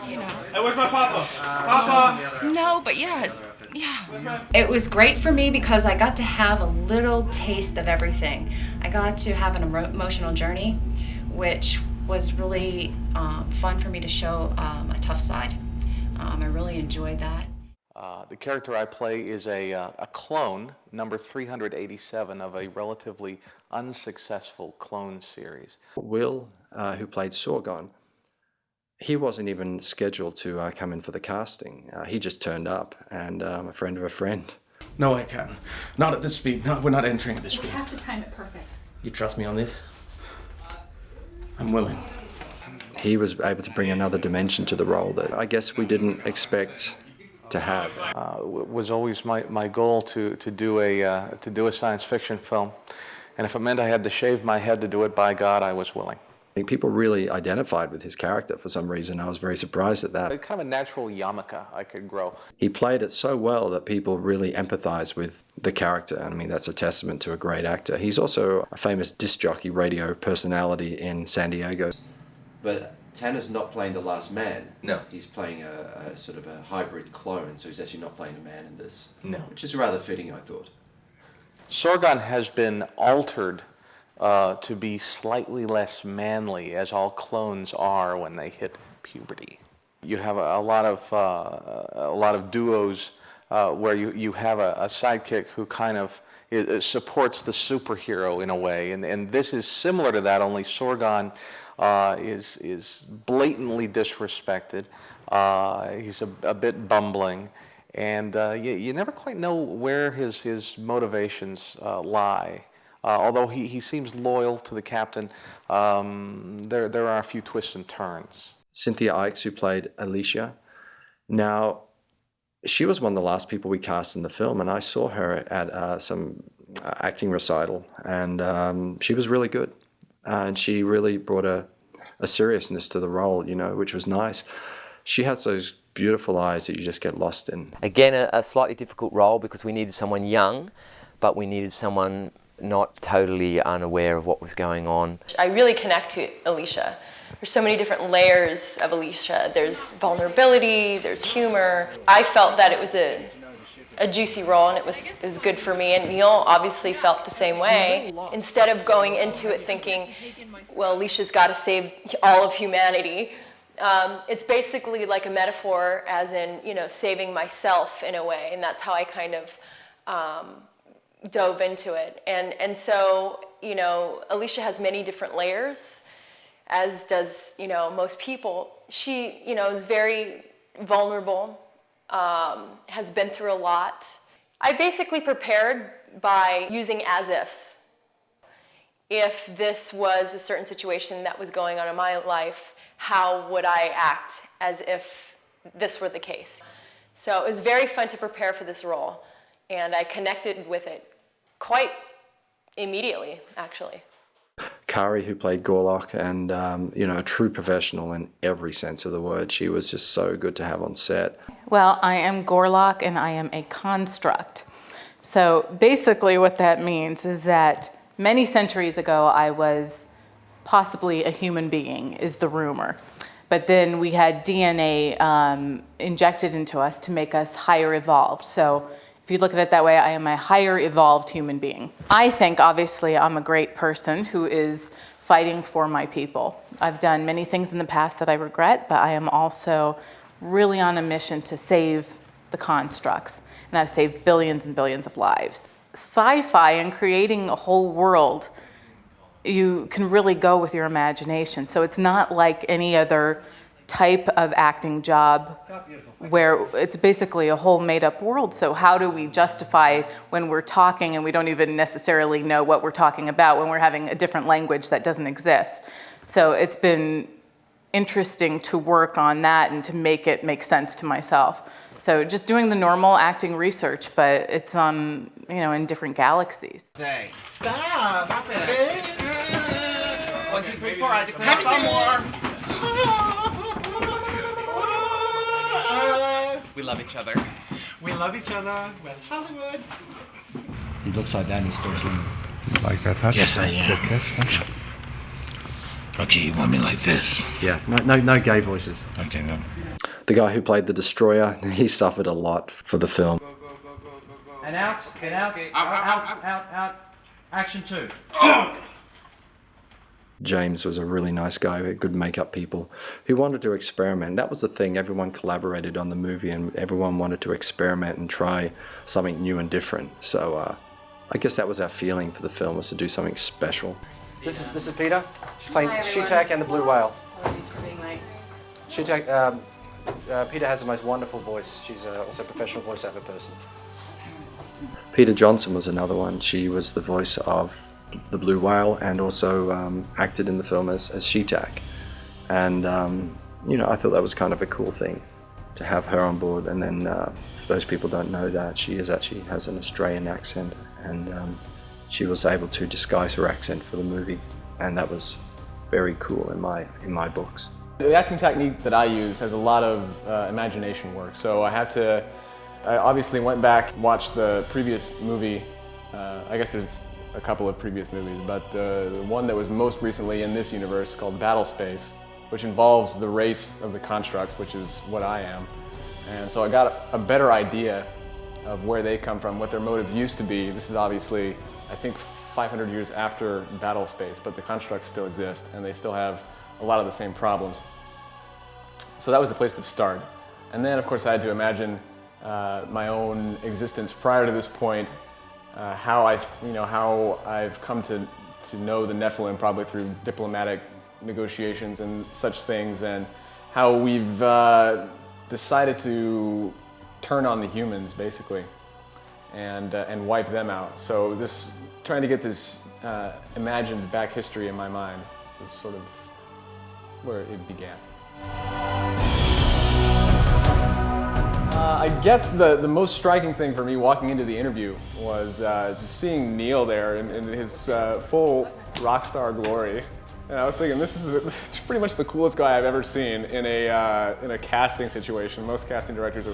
You know. Hey, where's my papa? Papa! No, but yes. Yeah. It was great for me because I got to have a little taste of everything. I got to have an emotional journey, which was really fun for me to show a tough side. I really enjoyed that. The character I play is a clone, number 387 of a relatively unsuccessful clone series. Will, who played Sorgon, he wasn't even scheduled to come in for the casting. He just turned up, and a friend of a friend. No way, Captain. Not at this speed. No, we're not entering at this speed. We have to time it perfect. You trust me on this? I'm willing. He was able to bring another dimension to the role that I guess we didn't expect to have. It was always my goal to do a science fiction film, and if it meant I had to shave my head to do it, by God, I was willing. I think people really identified with his character for some reason. I was very surprised at that. Kind of a natural yarmulke I could grow. He played it so well that people really empathized with the character, and I mean that's a testament to a great actor. He's also a famous disc jockey radio personality in San Diego. But Tanner's not playing the last man. No. He's playing a sort of a hybrid clone, so he's actually not playing a man in this. No. Which is rather fitting, I thought. Sorgon has been altered to be slightly less manly, as all clones are when they hit puberty. You have a lot of duos where you have a sidekick who kind of supports the superhero in a way, and this is similar to that. Only Sorgon is blatantly disrespected. He's a bit bumbling, and you never quite know where his motivations lie. Although he seems loyal to the captain, there are a few twists and turns. Cynthia Ikes, who played Alicia, now she was one of the last people we cast in the film, and I saw her at some acting recital, and she was really good. And she really brought a seriousness to the role, you know, which was nice. She has those beautiful eyes that you just get lost in. Again, a slightly difficult role because we needed someone young, but we needed someone not totally unaware of what was going on. I really connect to Alicia. There's so many different layers of Alicia. There's vulnerability, there's humor. I felt that it was a juicy role, and it was good for me, and Neil obviously felt the same way. Instead of going into it thinking, well, Alicia's got to save all of humanity, it's basically like a metaphor, as in, you know, saving myself in a way, and that's how I kind of dove into it. And so, you know, Alicia has many different layers, as does, you know, most people. She, you know, is very vulnerable, has been through a lot. I basically prepared by using as-ifs. If this was a certain situation that was going on in my life, how would I act as if this were the case? So it was very fun to prepare for this role, and I connected with it quite immediately, actually. Kari, who played Gorlock, and you know, a true professional in every sense of the word. She was just so good to have on set. Well, I am Gorlock, and I am a construct. So basically what that means is that many centuries ago I was possibly a human being, is the rumor. But then we had DNA injected into us to make us higher evolved. So if you look at it that way, I am a higher evolved human being. I think, obviously, I'm a great person who is fighting for my people. I've done many things in the past that I regret, but I am also really on a mission to save the constructs. And I've saved billions and billions of lives. Sci-fi and creating a whole world, you can really go with your imagination. So it's not like any other type of acting job where it's basically a whole made-up world. So how do we justify when we're talking and we don't even necessarily know what we're talking about, when we're having a different language that doesn't exist? So it's been interesting to work on that and to make it make sense to myself. So just doing the normal acting research, but it's on, you know, in different galaxies. Hey. Stop! Stop it! 1, 2, 3, 4, I declare some more! We love each other. We love each other. West Hollywood. He looks like that and he's still doing You like that touch? Yes, I am. Good kiss? Okay, you want me like this? Yeah, no gay voices. Okay, no. The guy who played the Destroyer, he suffered a lot for the film. And out, get out, out. Action 2. James was a really nice guy, who had good makeup people, who wanted to experiment. That was the thing, everyone collaborated on the movie and everyone wanted to experiment and try something new and different. So I guess that was our feeling for the film, was to do something special. This is Peter. She's playing Shutak and the Blue Whale. Apologies for being late. Shutak, Peter has the most wonderful voice. She's also a professional voiceover person. Peter Johnson was another one. She was the voice of the Blue Whale and also acted in the film as Shutak. And, you know, I thought that was kind of a cool thing to have her on board. And then, for those people who don't know that, she actually has an Australian accent, and she was able to disguise her accent for the movie, and that was very cool in my books. The acting technique that I use has a lot of imagination work, so I obviously went back, watched the previous movie. I guess there's a couple of previous movies, but the one that was most recently in this universe called Battle Space, which involves the race of the constructs, which is what I am. And so I got a better idea of where they come from, what their motives used to be. This is obviously, I think, 500 years after Battle Space, but the constructs still exist and they still have a lot of the same problems. So that was a place to start. And then, of course, I had to imagine my own existence prior to this point, how I've come to know the Nephilim, probably through diplomatic negotiations and such things, and how we've decided to turn on the humans, basically, and wipe them out. So trying to get this imagined back history in my mind is sort of where it began. I guess the most striking thing for me walking into the interview was just seeing Neil there in his full rock star glory. And I was thinking, this is pretty much the coolest guy I've ever seen in a casting situation. Most casting directors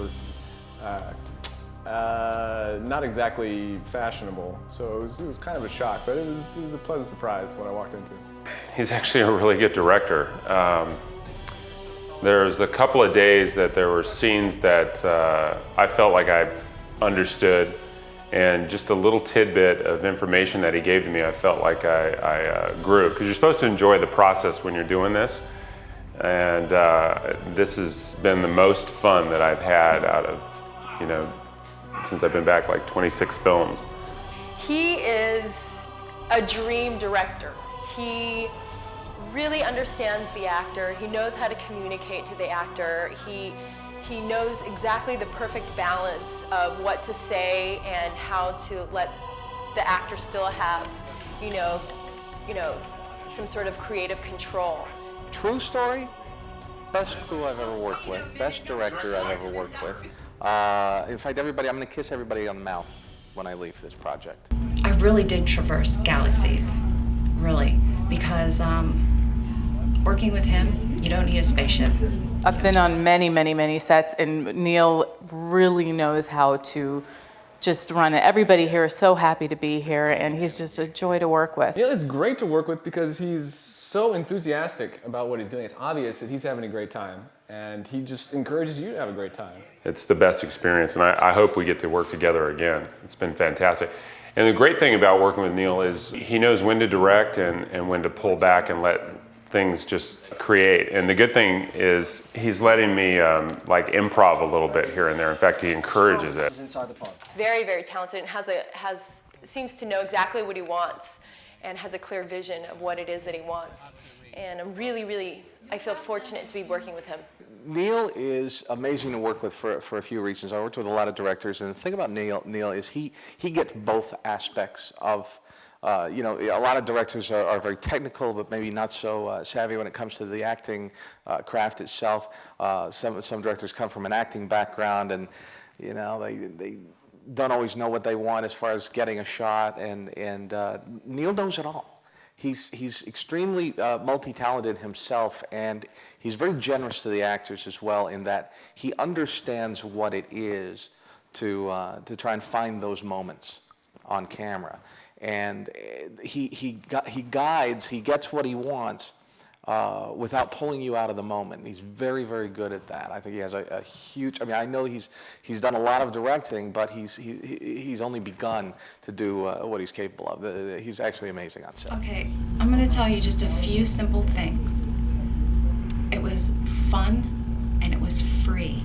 are not exactly fashionable, so it was kind of a shock, but it was a pleasant surprise when I walked into. He's actually a really good director. There's a couple of days that there were scenes that I felt like I understood, and just a little tidbit of information that he gave to me, I felt like I grew. Because you're supposed to enjoy the process when you're doing this, and this has been the most fun that I've had out of, since I've been back, like 26 films. He is a dream director. He really understands the actor. He knows how to communicate to the actor. He knows exactly the perfect balance of what to say and how to let the actor still have, some sort of creative control. True story, best crew I've ever worked with, best director I've ever worked with. In fact, I'm going to kiss everybody on the mouth when I leave this project. I really did traverse galaxies, really, because working with him, you don't need a spaceship. I've been on many, many, many sets, and Neil really knows how to just run it. Everybody here is so happy to be here, and he's just a joy to work with. Neil is great to work with because he's so enthusiastic about what he's doing. It's obvious that he's having a great time, and he just encourages you to have a great time. It's the best experience, and I hope we get to work together again. It's been fantastic. And the great thing about working with Neil is he knows when to direct and when to pull back and let things just create. And the good thing is he's letting me like improv a little bit here and there. In fact, he encourages it. Very, very talented, and seems to know exactly what he wants and has a clear vision of what it is that he wants. And I'm really, I feel fortunate to be working with him. Neil is amazing to work with for a few reasons. I worked with a lot of directors, and the thing about Neil is he gets both aspects of, a lot of directors are very technical, but maybe not so savvy when it comes to the acting craft itself. Some directors come from an acting background, and they don't always know what they want as far as getting a shot. And Neil knows it all. He's extremely multi-talented himself, and he's very generous to the actors as well, in that he understands what it is to try and find those moments on camera. And he guides, he gets what he wants, without pulling you out of the moment. And he's very, very good at that. I think he has a huge. I mean, I know he's done a lot of directing, but he's only begun to do what he's capable of. He's actually amazing on set. Okay, I'm going to tell you just a few simple things. It was fun and it was free.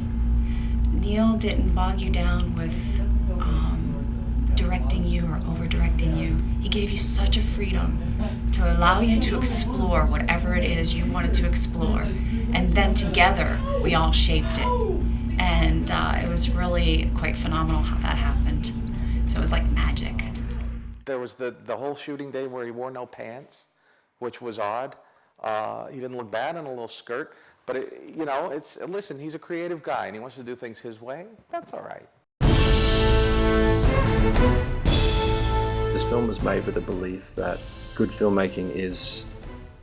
Neil didn't bog you down with directing you or over-directing you. He gave you such a freedom to allow you to explore whatever it is you wanted to explore. And then together, we all shaped it. And it was really quite phenomenal how that happened. So it was like magic. There was the whole shooting day where he wore no pants, which was odd. He didn't look bad in a little skirt. But, listen, he's a creative guy and he wants to do things his way. That's all right. This film was made with the belief that good filmmaking is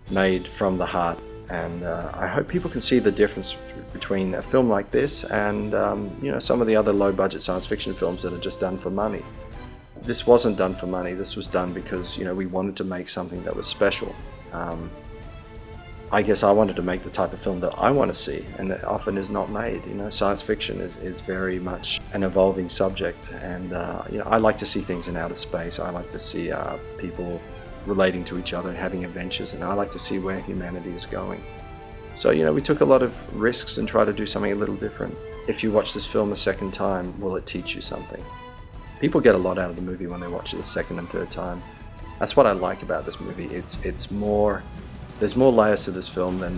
made from the heart, and I hope people can see the difference between a film like this and some of the other low-budget science fiction films that are just done for money. This wasn't done for money. This was done because we wanted to make something that was special. I guess I wanted to make the type of film that I want to see, and that often is not made. Science fiction is very much an evolving subject, and I like to see things in outer space. I like to see people relating to each other and having adventures, and I like to see where humanity is going. So we took a lot of risks and tried to do something a little different. If you watch this film a second time, will it teach you something? People get a lot out of the movie when they watch it a second and third time. That's what I like about this movie. It's more. There's more layers to this film than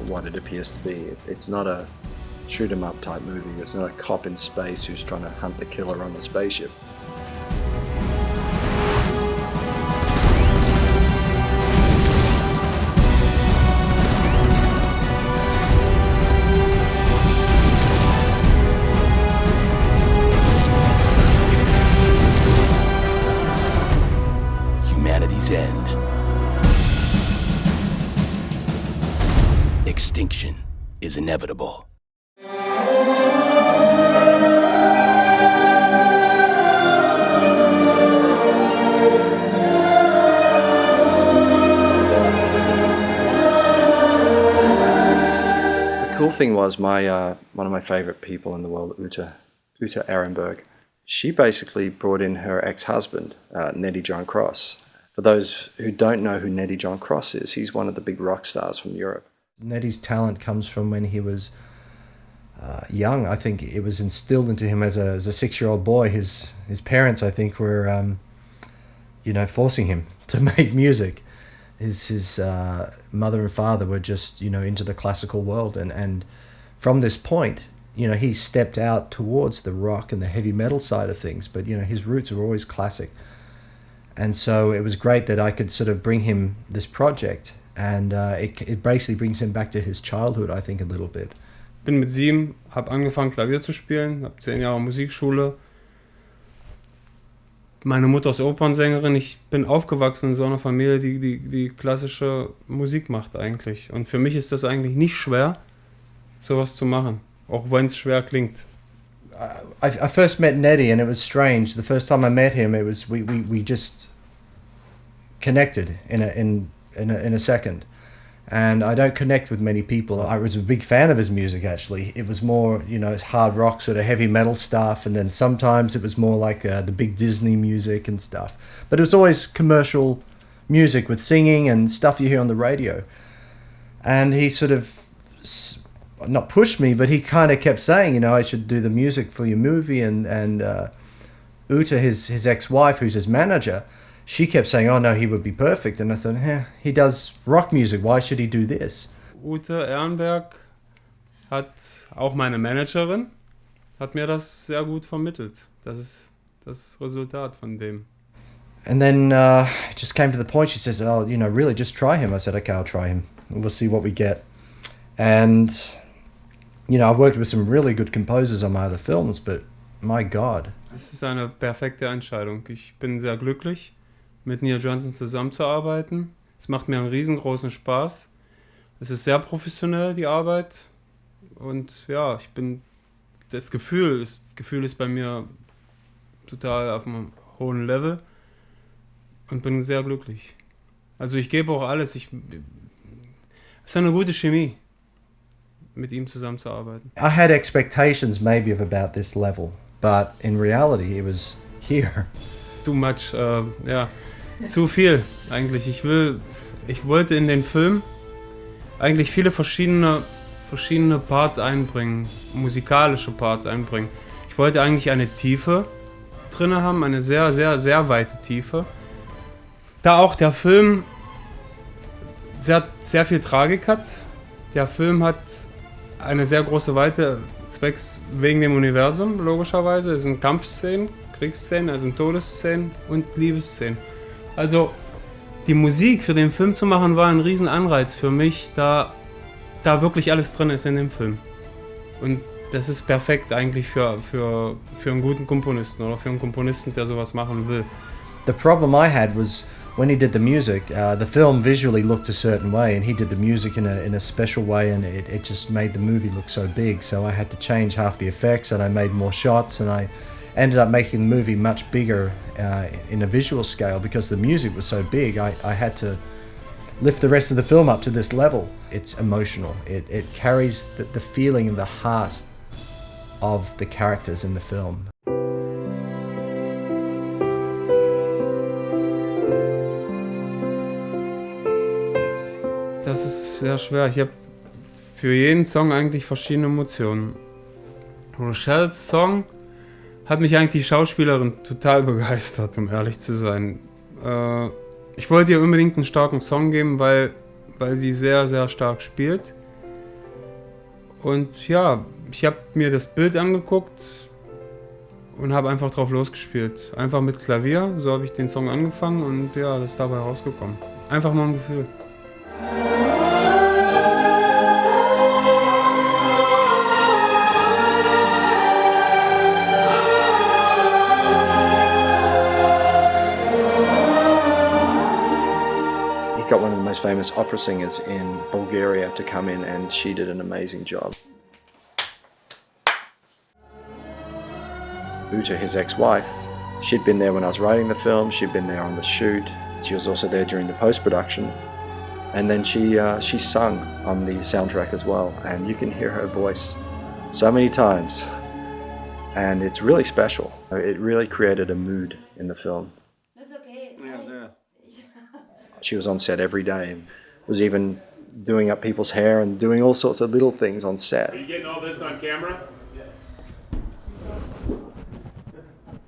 what it appears to be. It's not a shoot 'em up type movie. It's not a cop in space who's trying to hunt the killer on the spaceship. Humanity's end. Extinction is inevitable. The cool thing was one of my favorite people in the world, Uta Ehrenberg. She basically brought in her ex-husband, Nettie John Cross. For those who don't know who Nettie John Cross is, he's one of the big rock stars from Europe. Nettie's talent comes from when he was young. I think it was instilled into him as a 6-year-old boy. His parents, I think, were forcing him to make music. His mother and father were just into the classical world, and from this point, he stepped out towards the rock and the heavy metal side of things. But his roots were always classic, and so it was great that I could sort of bring him this project. And it basically brings him back to his childhood, I think, a little bit. Bin mit 7, habe angefangen Klavier zu spielen, habe 10 Jahre Musikschule. Meine Mutter ist Opernsängerin. Ich bin aufgewachsen in so einer Familie, die klassische Musik macht eigentlich. Und für mich ist das eigentlich nicht schwer, sowas zu machen, auch wenn es schwer klingt. I first met Nettie and it was strange. The first time I met him, it was we just connected in a second. And I don't connect with many people. I was a big fan of his music, actually. It was more, hard rock, sort of heavy metal stuff. And then sometimes it was more like the big Disney music and stuff. But it was always commercial music with singing and stuff you hear on the radio. And he sort of, not pushed me, but he kind of kept saying, I should do the music for your movie. And Uta, his ex-wife, who's his manager, she kept saying, oh no, he would be perfect. And I thought, he does rock music, why should he do this? Ute Ehrenberg hat, auch meine Managerin, hat mir das sehr gut vermittelt. Das ist das Resultat von dem. And then it just came to the point, she says, oh, really, just try him. I said, okay, I'll try him. We'll see what we get. And, I've worked with some really good composers on my other films, but my God. Es ist eine perfekte Entscheidung. Ich bin sehr glücklich, mit Neil Johnson zusammenzuarbeiten. Es macht mir einen riesengroßen Spaß. Es ist sehr professionell, die Arbeit. Und ja, das Gefühl ist bei mir total auf einem hohen Level und bin sehr glücklich. Also ich gebe auch alles. ist eine gute Chemie, mit ihm zusammenzuarbeiten. I had expectations maybe of about this level, but in reality it was here. Too much, ja, zu viel eigentlich. Ich wollte in den Film eigentlich viele verschiedene Parts einbringen, musikalische Parts einbringen. Ich wollte eigentlich eine Tiefe drin haben, eine sehr, sehr, sehr weite Tiefe. Da auch der Film sehr viel Tragik hat. Der Film hat eine sehr große Weite, zwecks wegen dem Universum, logischerweise. Es sind Kampfszenen, Kriegsszenen, es sind Todesszenen und Liebesszenen. Also die Musik für den Film zu machen, war ein Riesenanreiz für mich, da wirklich alles drin ist in dem Film. Und das ist perfekt eigentlich für einen guten Komponisten oder für einen Komponisten, der sowas machen will. The problem I had was when he did the music, the film visually looked a certain way, and he did the music in a special way, and it just made the movie look so big. So I had to change half the effects, and I made more shots, and I ended up making the movie much bigger in a visual scale because the music was so big. I had to lift the rest of the film up to this level. It's emotional. It carries the feeling and the heart of the characters in the film. Das ist sehr schwer. Ich habe für jeden Song eigentlich verschiedene Emotionen. Rochelle's Song hat mich eigentlich die Schauspielerin total begeistert, um ehrlich zu sein. Ich wollte ihr unbedingt einen starken Song geben, weil sie sehr, sehr stark spielt. Und ja, ich habe mir das Bild angeguckt und habe einfach drauf losgespielt. Einfach mit Klavier, so habe ich den Song angefangen und ja, das ist dabei rausgekommen. Einfach nur ein Gefühl. Got one of the most famous opera singers in Bulgaria to come in, and she did an amazing job. Uta, his ex-wife, she'd been there when I was writing the film, she'd been there on the shoot, she was also there during the post-production, and then she sung on the soundtrack as well, and you can hear her voice so many times, and it's really special. It really created a mood in the film. She was on set every day and was even doing up people's hair and doing all sorts of little things on set. Are you getting all this on camera?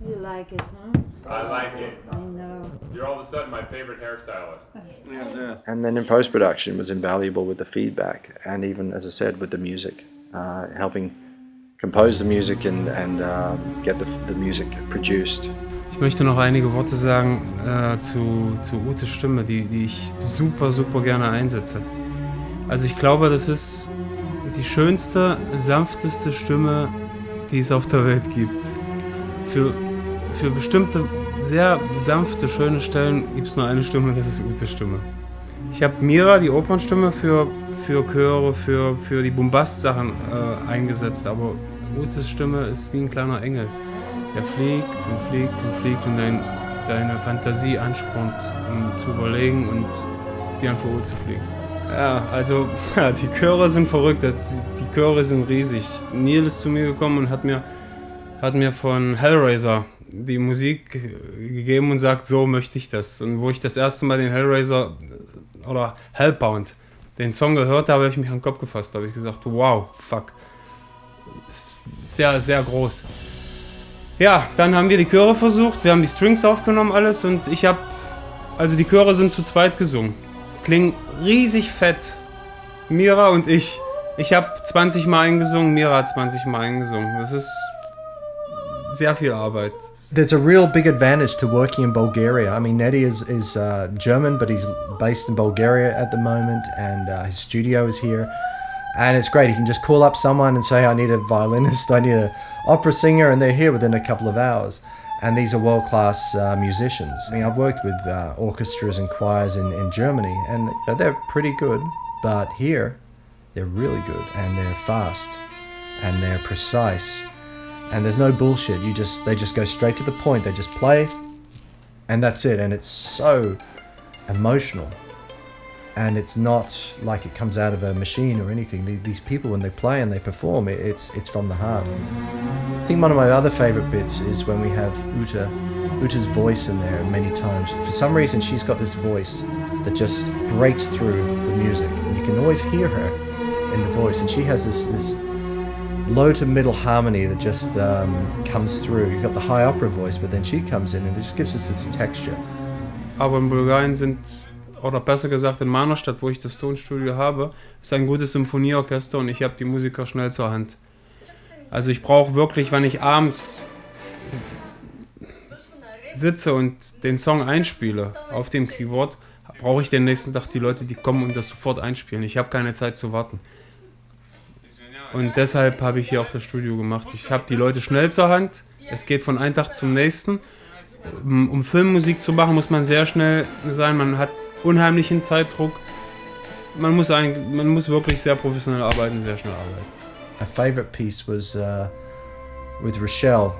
You like it, huh? I like it. I know. You're all of a sudden my favorite hairstylist. And then in post-production was invaluable with the feedback and even, as I said, with the music, helping compose the music and get the music produced. Ich möchte noch einige Worte sagen zu Utes Stimme, die ich super, super gerne einsetze. Also ich glaube, das ist die schönste, sanfteste Stimme, die es auf der Welt gibt. Für bestimmte, sehr sanfte, schöne Stellen gibt es nur eine Stimme, das ist Utes Stimme. Ich habe Mira, die Opernstimme, für Chöre, für die Bombast-Sachen eingesetzt, aber Utes Stimme ist wie ein kleiner Engel. Der fliegt und fliegt und fliegt und deine Fantasie anspornt, um zu überlegen und wie ein Vogel zu fliegen. Ja, also die Chöre sind verrückt, die Chöre sind riesig. Neil ist zu mir gekommen und hat mir von Hellraiser die Musik gegeben und sagt, so möchte ich das. Und wo ich das erste Mal den Hellraiser oder Hellbound, den Song gehört habe, habe ich mich an den Kopf gefasst. Da habe ich gesagt, wow, fuck. Ist sehr, sehr groß. Ja, dann haben wir die Chöre versucht, wir haben die Strings aufgenommen, alles und also die Chöre sind zu zweit gesungen. Klingen riesig fett. Mira und ich. Ich habe 20 Mal eingesungen, Mira hat 20 Mal eingesungen. Das ist sehr viel Arbeit. There's a real big advantage to working in Bulgaria. I mean, Neddy is German, but he's based in Bulgaria at the moment, and his studio is here. And it's great, he can just call up someone and say, I need a violinist, I need an opera singer, and they're here within a couple of hours. And these are world-class musicians. I mean, I've worked with orchestras and choirs in Germany, and they're pretty good, but here, they're really good, and they're fast, and they're precise, and there's no bullshit. They just go straight to the point, they just play, and that's it, and it's so emotional. and it's not like it comes out of a machine or anything. These people, when they play and they perform, it's from the heart. I think one of my other favorite bits is when we have Uta's voice in there many times. For some reason, she's got this voice that just breaks through the music, and you can always hear her in the voice, and she has this low to middle harmony that just comes through. You've got the high opera voice, but then she comes in and it just gives us this texture. Aber in Bulgarien sind, oder besser gesagt in meiner Stadt, wo ich das Tonstudio habe, ist ein gutes Symphonieorchester und ich habe die Musiker schnell zur Hand. Also ich brauche wirklich, wenn ich abends sitze und den Song einspiele auf dem Keyboard, brauche ich den nächsten Tag die Leute, die kommen und das sofort einspielen. Ich habe keine Zeit zu warten. Und deshalb habe ich hier auch das Studio gemacht. Ich habe die Leute schnell zur Hand. Es geht von einem Tag zum nächsten. Um Filmmusik zu machen, muss man sehr schnell sein. Man hat unheimlichen Zeitdruck. Man muss wirklich sehr professionell arbeiten, sehr schnell arbeiten. My favorite piece was with Rochelle,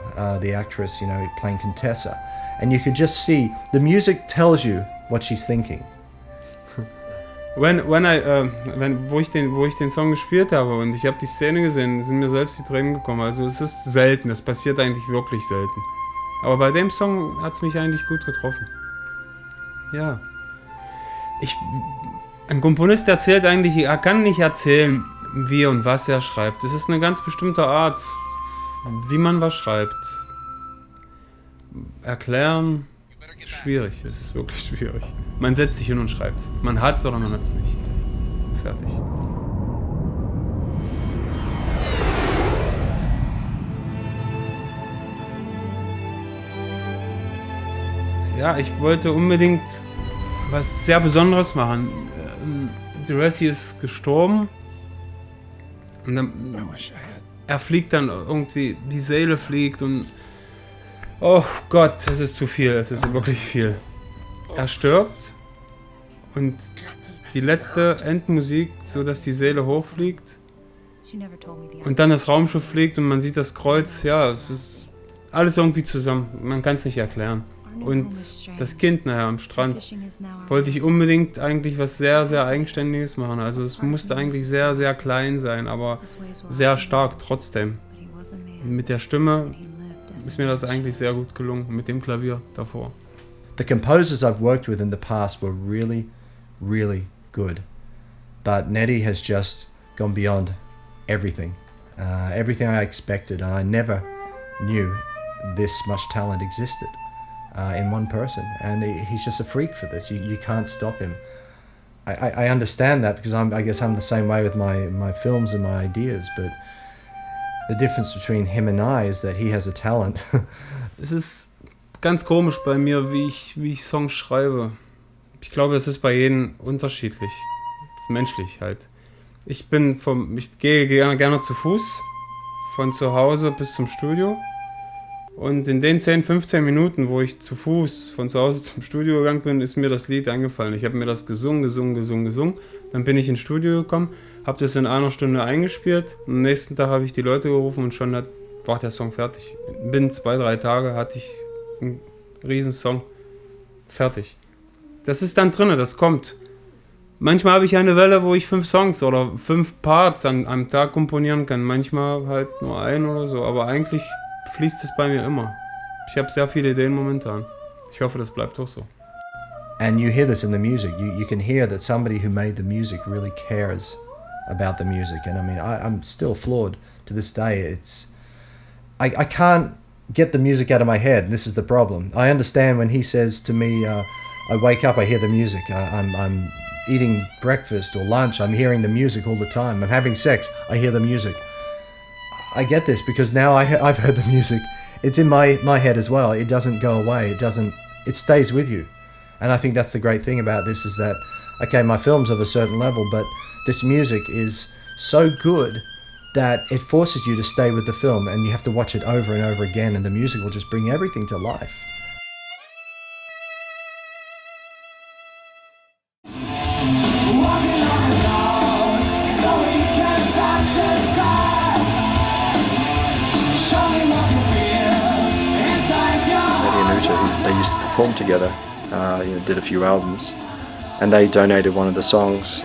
the actress, playing Contessa. And you can just see, the music tells you what she's thinking. Wo ich den Song gespielt habe und ich habe die Szene gesehen, sind mir selbst die Tränen gekommen. Also es ist selten, es passiert eigentlich wirklich selten. Aber bei dem Song hat es mich eigentlich gut getroffen. Ja. Ein Komponist erzählt eigentlich, er kann nicht erzählen, wie und was er schreibt. Es ist eine ganz bestimmte Art, wie man was schreibt. Erklären, schwierig, es ist wirklich schwierig. Man setzt sich hin und schreibt. Man hat's oder man hat's nicht. Fertig. Ja, ich wollte unbedingt was sehr Besonderes machen. Durassi ist gestorben und dann, er fliegt dann irgendwie, die Seele fliegt und oh Gott, es ist zu viel, es ist wirklich viel. Er stirbt und die letzte Endmusik, so dass die Seele hochfliegt und dann das Raumschiff fliegt und man sieht das Kreuz, ja, es ist alles irgendwie zusammen, man kann es nicht erklären. Und das Kind nachher am Strand wollte ich unbedingt eigentlich was sehr, sehr Eigenständiges machen. Also es musste eigentlich sehr, sehr klein sein, aber sehr stark trotzdem. Mit der Stimme ist mir das eigentlich sehr gut gelungen, mit dem Klavier davor. The composers I've worked with in the past were really, really good. But Nettie has just gone beyond everything. Everything I expected, and I never knew this much talent existed. In one person, and he's just a freak for this. You can't stop him. I understand that because I guess I'm the same way with my films and my ideas, but the difference between him and I is that he has a talent. Es ist ganz komisch bei mir, wie ich Songs schreibe. Ich glaube, es ist bei jedem unterschiedlich. Es ist menschlich halt. Ich gehe gerne zu Fuß von zu Hause bis zum Studio. Und in den 10, 15 Minuten, wo ich zu Fuß von zu Hause zum Studio gegangen bin, ist mir das Lied eingefallen. Ich habe mir das gesungen. Dann bin ich ins Studio gekommen, habe das in einer Stunde eingespielt. Am nächsten Tag habe ich die Leute gerufen und schon war der Song fertig. Binnen 2, 3 Tage hatte ich einen riesen Song fertig. Das ist dann drin, das kommt. Manchmal habe ich eine Welle, wo ich 5 Songs oder 5 Parts am Tag komponieren kann. Manchmal halt nur einen oder so, aber eigentlich fließt es bei mir immer. Ich habe sehr viele Ideen momentan. Ich hoffe, das bleibt auch so. And you hear this in the music. You can hear that somebody who made the music really cares about the music. And I mean, I'm still floored to this day. I can't get the music out of my head. And this is the problem. I understand when he says to me, I wake up, I hear the music. I'm eating breakfast or lunch, I'm hearing the music all the time. I'm having sex, I hear the music. I get this because now I've heard the music. It's in my head as well. It doesn't go away. It stays with you. And I think that's the great thing about this is that, okay, my film's of a certain level, but this music is so good that it forces you to stay with the film and you have to watch it over and over again and the music will just bring everything to life. They used to perform together, did a few albums, and they donated one of the songs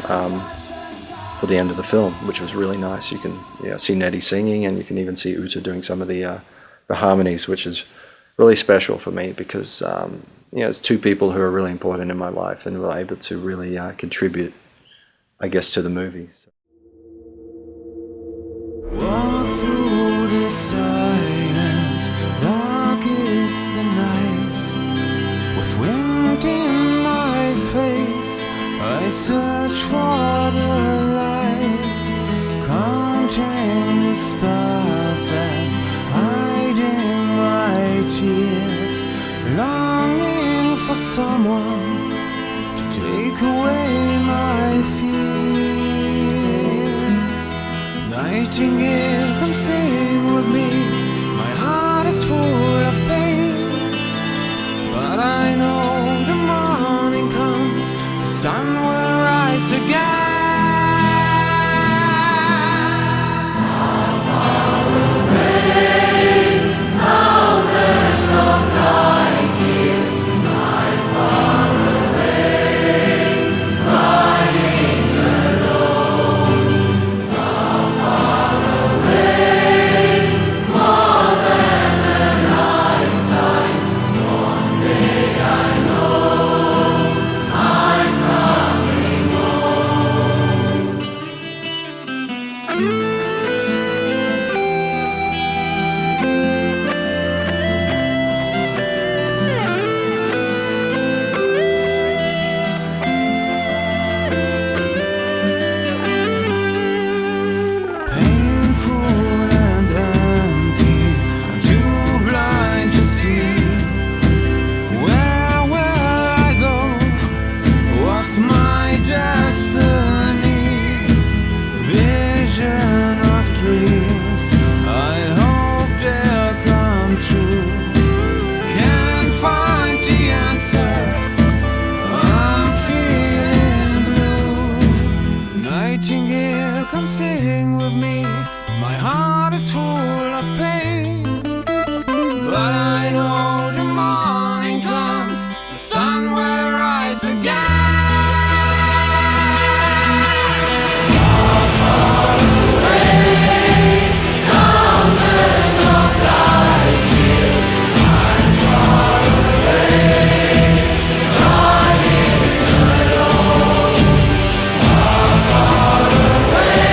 for the end of the film, which was really nice. You can see Nettie singing, and you can even see Uta doing some of the harmonies, which is really special for me because it's two people who are really important in my life and were able to really contribute, I guess, to the movie. So. Walk through the silence, dark is the night. With wind in my face, I search for the light, counting the stars and hiding my tears, longing for someone to take away my fears. Nightingale, come sing with me. My heart is full of pain, but I know the morning comes, the sun will rise again. Far, far away, thousands of light years, I'm far away, crying alone. Far, far away, more than a lifetime. One day I know I'm coming home. Painful and empty, I'm too blind to see. Where will I go? What's my destiny? Vision of dreams, I hope they'll come true. Can't find the answer, I'm feeling blue. Nightingale, come sing with me. My heart is full of pain, but I know the morning comes, the sun will rise again. Far, far away, thousands of light years, I'm far away, crying alone. Far, far away,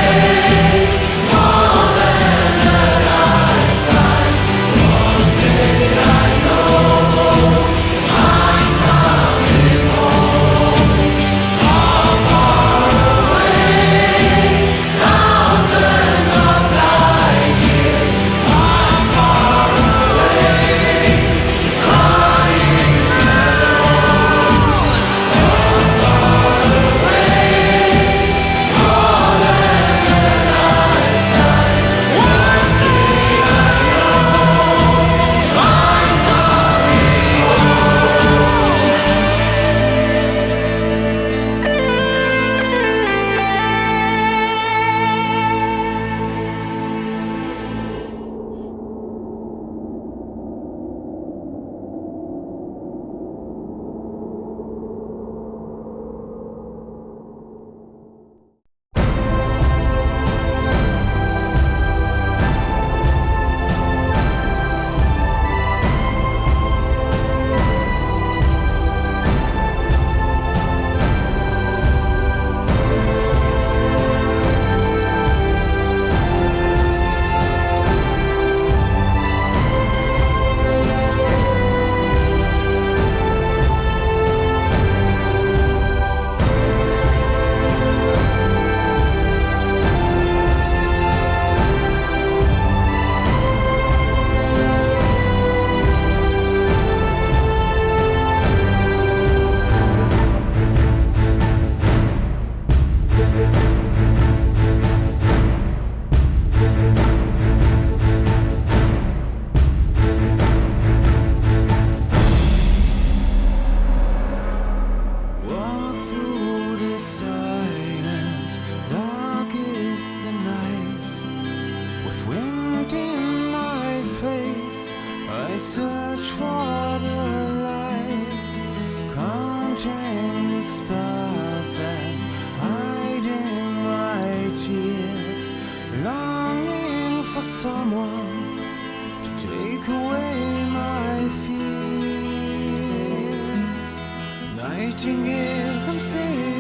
more than a lifetime. One day I know I'm coming home. Far, far away, thousands of light years. Far, far away, crying alone. Far, far away, more than a lifetime. One day I know I'm coming Walk through the silence, dark is the night. With wind in my face, I search for the light, counting the stars. Nightingale, come sing